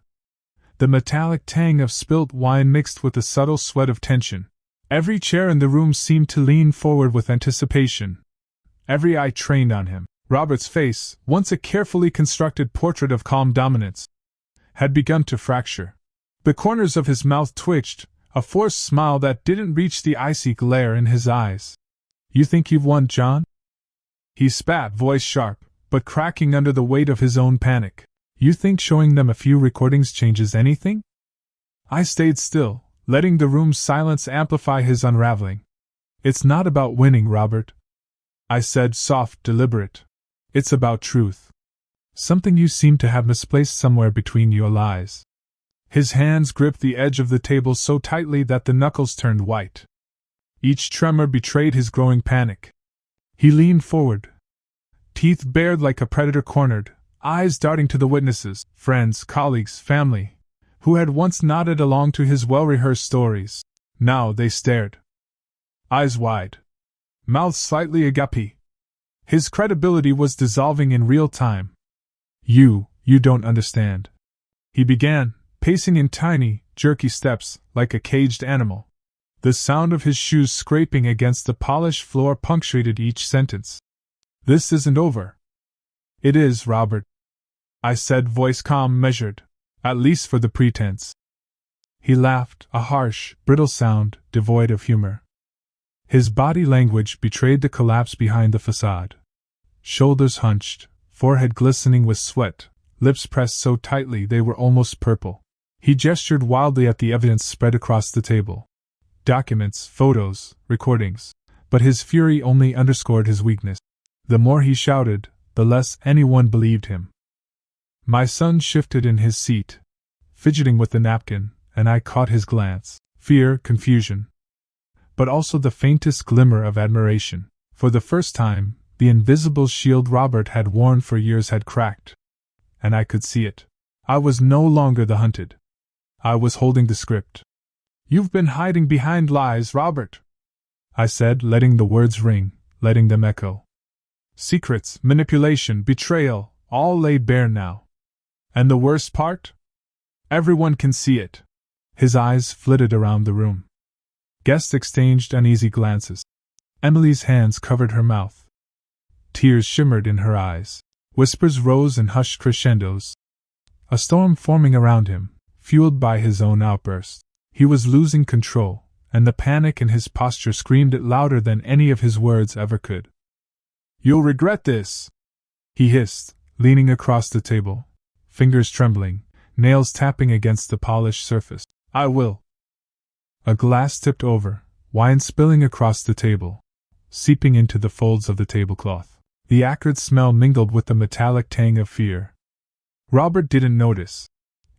The metallic tang of spilt wine mixed with the subtle sweat of tension. Every chair in the room seemed to lean forward with anticipation. Every eye trained on him. Robert's face, once a carefully constructed portrait of calm dominance, had begun to fracture. The corners of his mouth twitched, a forced smile that didn't reach the icy glare in his eyes. You think you've won, John? He spat, voice sharp, but cracking under the weight of his own panic. You think showing them a few recordings changes anything? I stayed still, letting the room's silence amplify his unraveling. It's not about winning, Robert, I said, soft, deliberate. It's about truth. Something you seem to have misplaced somewhere between your lies. His hands gripped the edge of the table so tightly that the knuckles turned white. Each tremor betrayed his growing panic. He leaned forward, teeth bared like a predator cornered, eyes darting to the witnesses, friends, colleagues, family, who had once nodded along to his well-rehearsed stories. Now they stared. Eyes wide, mouth slightly agape. His credibility was dissolving in real time. You don't understand," he began, pacing in tiny, jerky steps, like a caged animal. The sound of his shoes scraping against the polished floor punctuated each sentence. "This isn't over." "It is, Robert," I said, voice calm, measured, at least for the pretense. He laughed, a harsh, brittle sound, devoid of humor. His body language betrayed the collapse behind the facade. Shoulders hunched, forehead glistening with sweat, lips pressed so tightly they were almost purple. He gestured wildly at the evidence spread across the table. Documents, photos, recordings. But his fury only underscored his weakness. The more he shouted, the less anyone believed him. My son shifted in his seat, fidgeting with the napkin, and I caught his glance. Fear, confusion, but also the faintest glimmer of admiration. For the first time, the invisible shield Robert had worn for years had cracked. And I could see it. I was no longer the hunted. I was holding the script. "You've been hiding behind lies, Robert," I said, letting the words ring, letting them echo. "Secrets, manipulation, betrayal, all laid bare now. And the worst part? Everyone can see it." His eyes flitted around the room. Guests exchanged uneasy glances. Emily's hands covered her mouth. Tears shimmered in her eyes. Whispers rose in hushed crescendos. A storm forming around him, fueled by his own outburst. He was losing control, and the panic in his posture screamed it louder than any of his words ever could. "You'll regret this," he hissed, leaning across the table, fingers trembling, nails tapping against the polished surface. "I will." A glass tipped over, wine spilling across the table, seeping into the folds of the tablecloth. The acrid smell mingled with the metallic tang of fear. Robert didn't notice.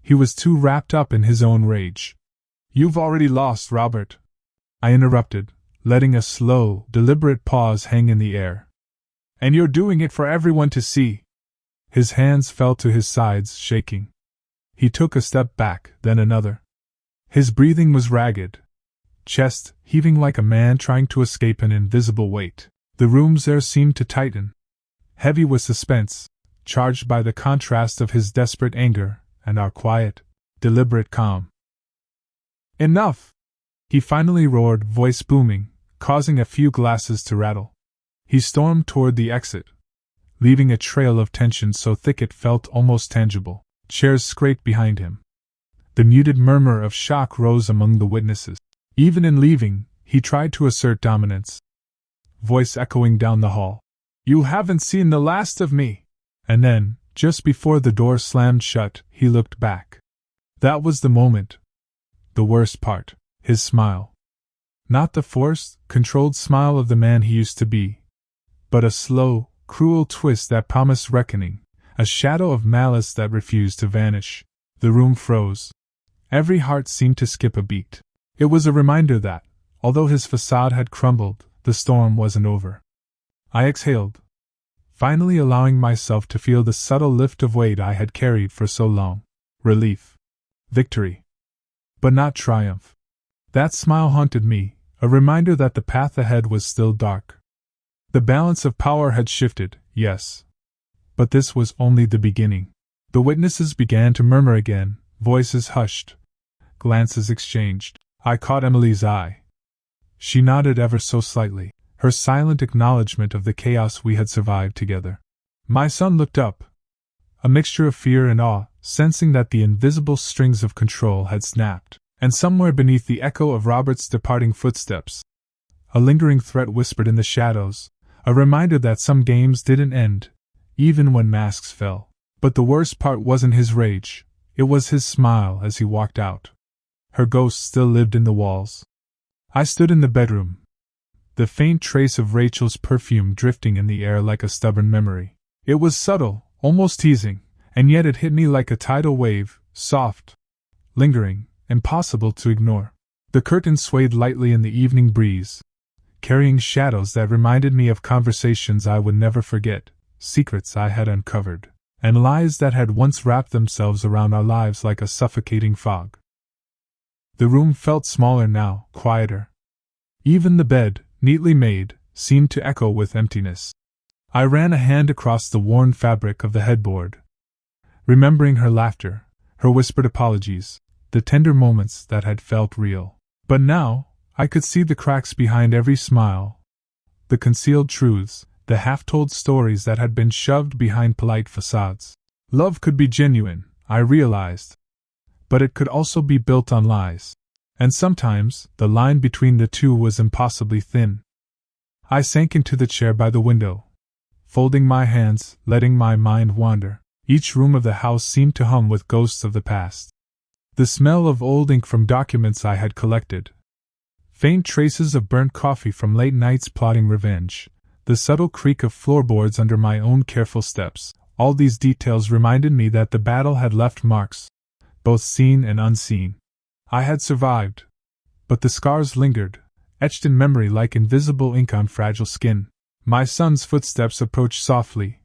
He was too wrapped up in his own rage. "You've already lost, Robert," I interrupted, letting a slow, deliberate pause hang in the air. "And you're doing it for everyone to see." His hands fell to his sides, shaking. He took a step back, then another. His breathing was ragged, chest heaving like a man trying to escape an invisible weight. The room's air seemed to tighten, heavy with suspense, charged by the contrast of his desperate anger and our quiet, deliberate calm. "Enough!" he finally roared, voice booming, causing a few glasses to rattle. He stormed toward the exit, leaving a trail of tension so thick it felt almost tangible. Chairs scraped behind him. The muted murmur of shock rose among the witnesses. Even in leaving, he tried to assert dominance. Voice echoing down the hall. "You haven't seen the last of me!" And then, just before the door slammed shut, he looked back. That was the moment. The worst part. His smile. Not the forced, controlled smile of the man he used to be, but a slow, cruel twist that promised reckoning, a shadow of malice that refused to vanish. The room froze. Every heart seemed to skip a beat. It was a reminder that, although his facade had crumbled, the storm wasn't over. I exhaled, finally allowing myself to feel the subtle lift of weight I had carried for so long. Relief. Victory. But not triumph. That smile haunted me, a reminder that the path ahead was still dark. The balance of power had shifted, yes. But this was only the beginning. The witnesses began to murmur again, voices hushed, glances exchanged. I caught Emily's eye. She nodded ever so slightly, her silent acknowledgement of the chaos we had survived together. My son looked up, a mixture of fear and awe, sensing that the invisible strings of control had snapped, and somewhere beneath the echo of Robert's departing footsteps, a lingering threat whispered in the shadows, a reminder that some games didn't end, even when masks fell. But the worst part wasn't his rage, it was his smile as he walked out. Her ghost still lived in the walls. I stood in the bedroom, the faint trace of Rachel's perfume drifting in the air like a stubborn memory. It was subtle, almost teasing, and yet it hit me like a tidal wave, soft, lingering, impossible to ignore. The curtains swayed lightly in the evening breeze, carrying shadows that reminded me of conversations I would never forget, secrets I had uncovered, and lies that had once wrapped themselves around our lives like a suffocating fog. The room felt smaller now, quieter. Even the bed, neatly made, seemed to echo with emptiness. I ran a hand across the worn fabric of the headboard, remembering her laughter, her whispered apologies, the tender moments that had felt real. But now, I could see the cracks behind every smile, the concealed truths, the half-told stories that had been shoved behind polite facades. Love could be genuine, I realized, but it could also be built on lies. And sometimes, the line between the two was impossibly thin. I sank into the chair by the window, folding my hands, letting my mind wander. Each room of the house seemed to hum with ghosts of the past. The smell of old ink from documents I had collected, faint traces of burnt coffee from late nights plotting revenge, the subtle creak of floorboards under my own careful steps, all these details reminded me that the battle had left marks, both seen and unseen. I had survived, but the scars lingered, etched in memory like invisible ink on fragile skin. My son's footsteps approached softly,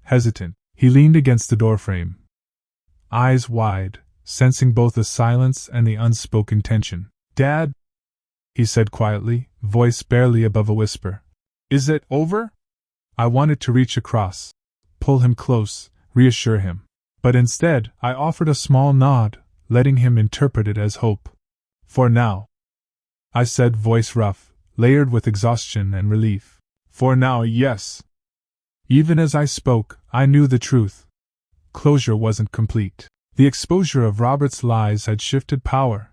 hesitant. He leaned against the doorframe, eyes wide, sensing both the silence and the unspoken tension. "Dad," he said quietly, voice barely above a whisper. "Is it over?" I wanted to reach across, pull him close, reassure him. But instead, I offered a small nod, letting him interpret it as hope. "For now," I said, voice rough, layered with exhaustion and relief. "For now, yes." Even as I spoke, I knew the truth. Closure wasn't complete. The exposure of Robert's lies had shifted power,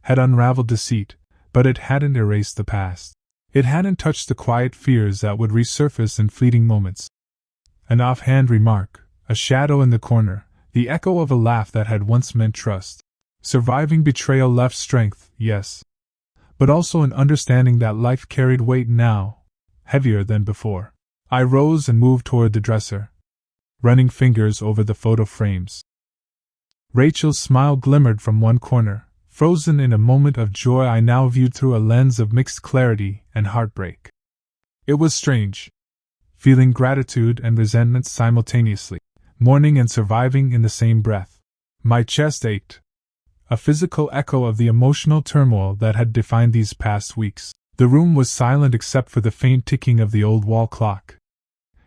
had unraveled deceit, but it hadn't erased the past. It hadn't touched the quiet fears that would resurface in fleeting moments. An offhand remark, a shadow in the corner, the echo of a laugh that had once meant trust. Surviving betrayal left strength, yes, but also an understanding that life carried weight now, heavier than before. I rose and moved toward the dresser, running fingers over the photo frames. Rachel's smile glimmered from one corner, frozen in a moment of joy I now viewed through a lens of mixed clarity and heartbreak. It was strange, feeling gratitude and resentment simultaneously, mourning and surviving in the same breath. My chest ached, a physical echo of the emotional turmoil that had defined these past weeks. The room was silent except for the faint ticking of the old wall clock,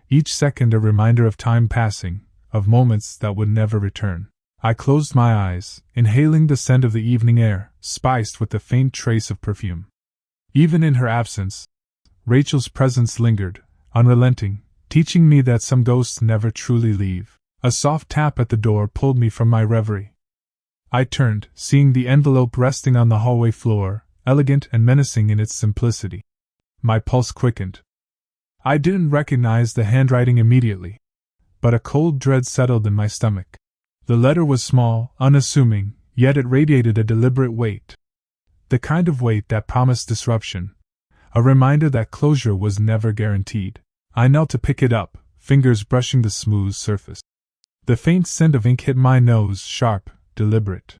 each second a reminder of time passing, of moments that would never return. I closed my eyes, inhaling the scent of the evening air, spiced with the faint trace of perfume. Even in her absence, Rachel's presence lingered, unrelenting, teaching me that some ghosts never truly leave. A soft tap at the door pulled me from my reverie. I turned, seeing the envelope resting on the hallway floor, elegant and menacing in its simplicity. My pulse quickened. I didn't recognize the handwriting immediately, but a cold dread settled in my stomach. The letter was small, unassuming, yet it radiated a deliberate weight. The kind of weight that promised disruption, a reminder that closure was never guaranteed. I knelt to pick it up, fingers brushing the smooth surface. The faint scent of ink hit my nose, sharp, deliberate.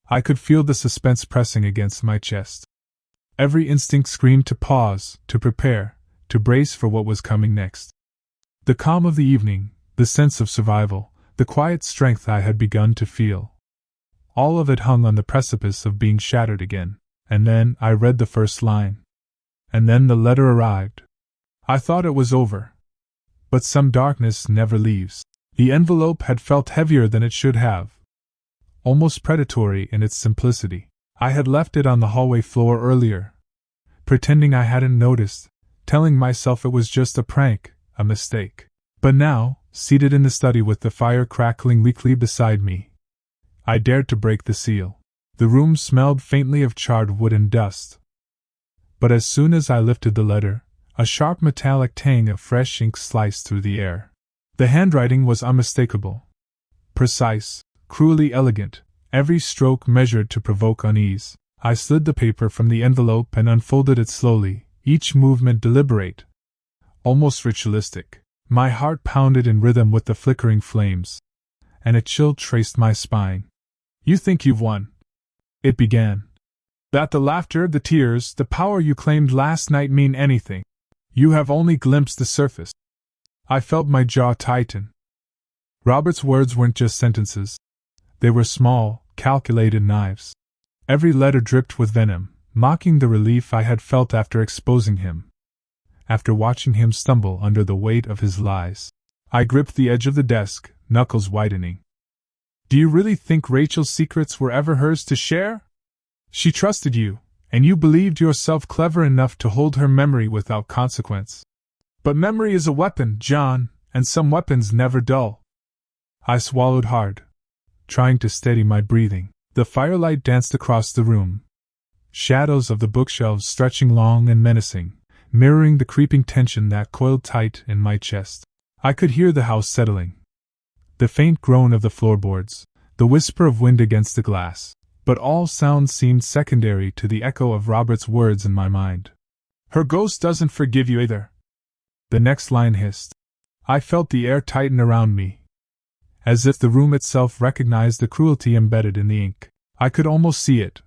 I could feel the suspense pressing against my chest. Every instinct screamed to pause, to prepare, to brace for what was coming next. The calm of the evening, the sense of survival, the quiet strength I had begun to feel, all of it hung on the precipice of being shattered again. And then I read the first line. And then the letter arrived. I thought it was over. But some darkness never leaves. The envelope had felt heavier than it should have, almost predatory in its simplicity. I had left it on the hallway floor earlier, pretending I hadn't noticed, telling myself it was just a prank, a mistake. But now, seated in the study with the fire crackling weakly beside me, I dared to break the seal. The room smelled faintly of charred wood and dust. But as soon as I lifted the letter, a sharp metallic tang of fresh ink sliced through the air. The handwriting was unmistakable, precise, cruelly elegant, every stroke measured to provoke unease. I slid the paper from the envelope and unfolded it slowly, each movement deliberate, almost ritualistic. My heart pounded in rhythm with the flickering flames, and a chill traced my spine. "You think you've won," it began. "That the laughter, the tears, the power you claimed last night mean anything. You have only glimpsed the surface." I felt my jaw tighten. Robert's words weren't just sentences. They were small, calculated knives. Every letter dripped with venom, mocking the relief I had felt after exposing him, after watching him stumble under the weight of his lies. I gripped the edge of the desk, knuckles whitening. "Do you really think Rachel's secrets were ever hers to share? She trusted you, and you believed yourself clever enough to hold her memory without consequence. But memory is a weapon, John, and some weapons never dull." I swallowed hard, trying to steady my breathing. The firelight danced across the room, shadows of the bookshelves stretching long and menacing, mirroring the creeping tension that coiled tight in my chest. I could hear the house settling, the faint groan of the floorboards, the whisper of wind against the glass, but all sounds seemed secondary to the echo of Robert's words in my mind. "Her ghost doesn't forgive you either," the next line hissed. I felt the air tighten around me, as if the room itself recognized the cruelty embedded in the ink. I could almost see it.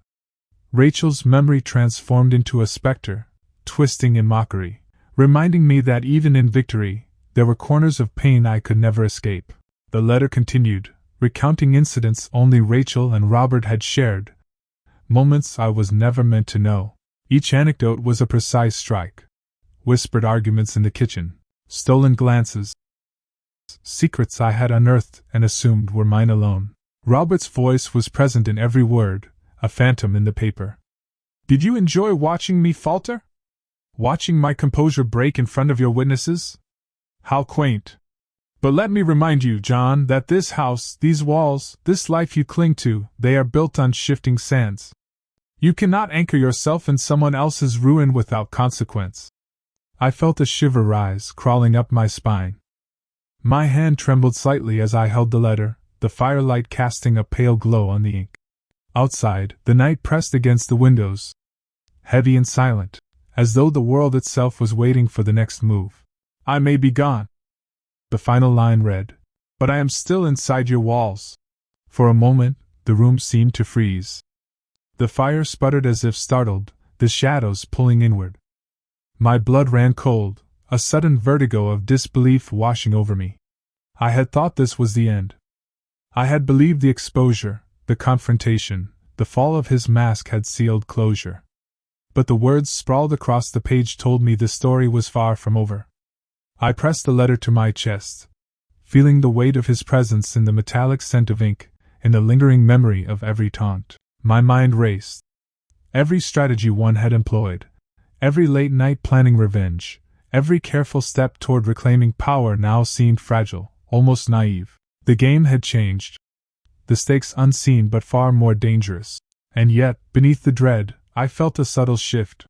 Rachel's memory transformed into a specter, twisting in mockery, reminding me that even in victory, there were corners of pain I could never escape. The letter continued, recounting incidents only Rachel and Robert had shared, moments I was never meant to know. Each anecdote was a precise strike. Whispered arguments in the kitchen, stolen glances, secrets I had unearthed and assumed were mine alone. Robert's voice was present in every word, a phantom in the paper. "Did you enjoy watching me falter? Watching my composure break in front of your witnesses? How quaint. But let me remind you, John, that this house, these walls, this life you cling to, they are built on shifting sands. You cannot anchor yourself in someone else's ruin without consequence." I felt a shiver rise, crawling up my spine. My hand trembled slightly as I held the letter, the firelight casting a pale glow on the ink. Outside, the night pressed against the windows, heavy and silent, as though the world itself was waiting for the next move. "I may be gone," the final line read, "but I am still inside your walls." For a moment, the room seemed to freeze. The fire sputtered as if startled, the shadows pulling inward. My blood ran cold, a sudden vertigo of disbelief washing over me. I had thought this was the end. I had believed the exposure, the confrontation, the fall of his mask had sealed closure. But the words sprawled across the page told me the story was far from over. I pressed the letter to my chest, feeling the weight of his presence in the metallic scent of ink, in the lingering memory of every taunt. My mind raced. Every strategy one had employed, every late-night planning revenge, every careful step toward reclaiming power now seemed fragile, almost naive. The game had changed. The stakes unseen but far more dangerous. And yet, beneath the dread, I felt a subtle shift.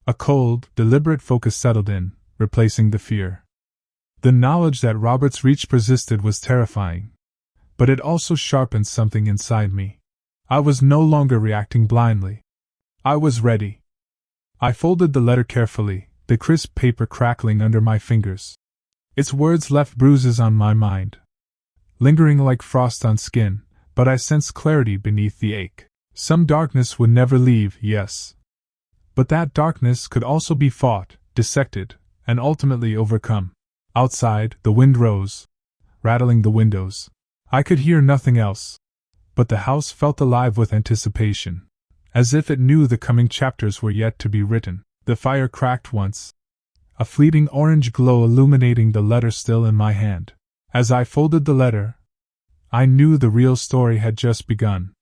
A cold, deliberate focus settled in, replacing the fear. The knowledge that Robert's reach persisted was terrifying, but it also sharpened something inside me. I was no longer reacting blindly. I was ready. I folded the letter carefully, the crisp paper crackling under my fingers. Its words left bruises on my mind, lingering like frost on skin, but I sensed clarity beneath the ache. Some darkness would never leave, yes. But that darkness could also be fought, dissected, and ultimately overcome. Outside, the wind rose, rattling the windows. I could hear nothing else, but the house felt alive with anticipation, as if it knew the coming chapters were yet to be written. The fire cracked once, a fleeting orange glow illuminating the letter still in my hand. As I folded the letter, I knew the real story had just begun.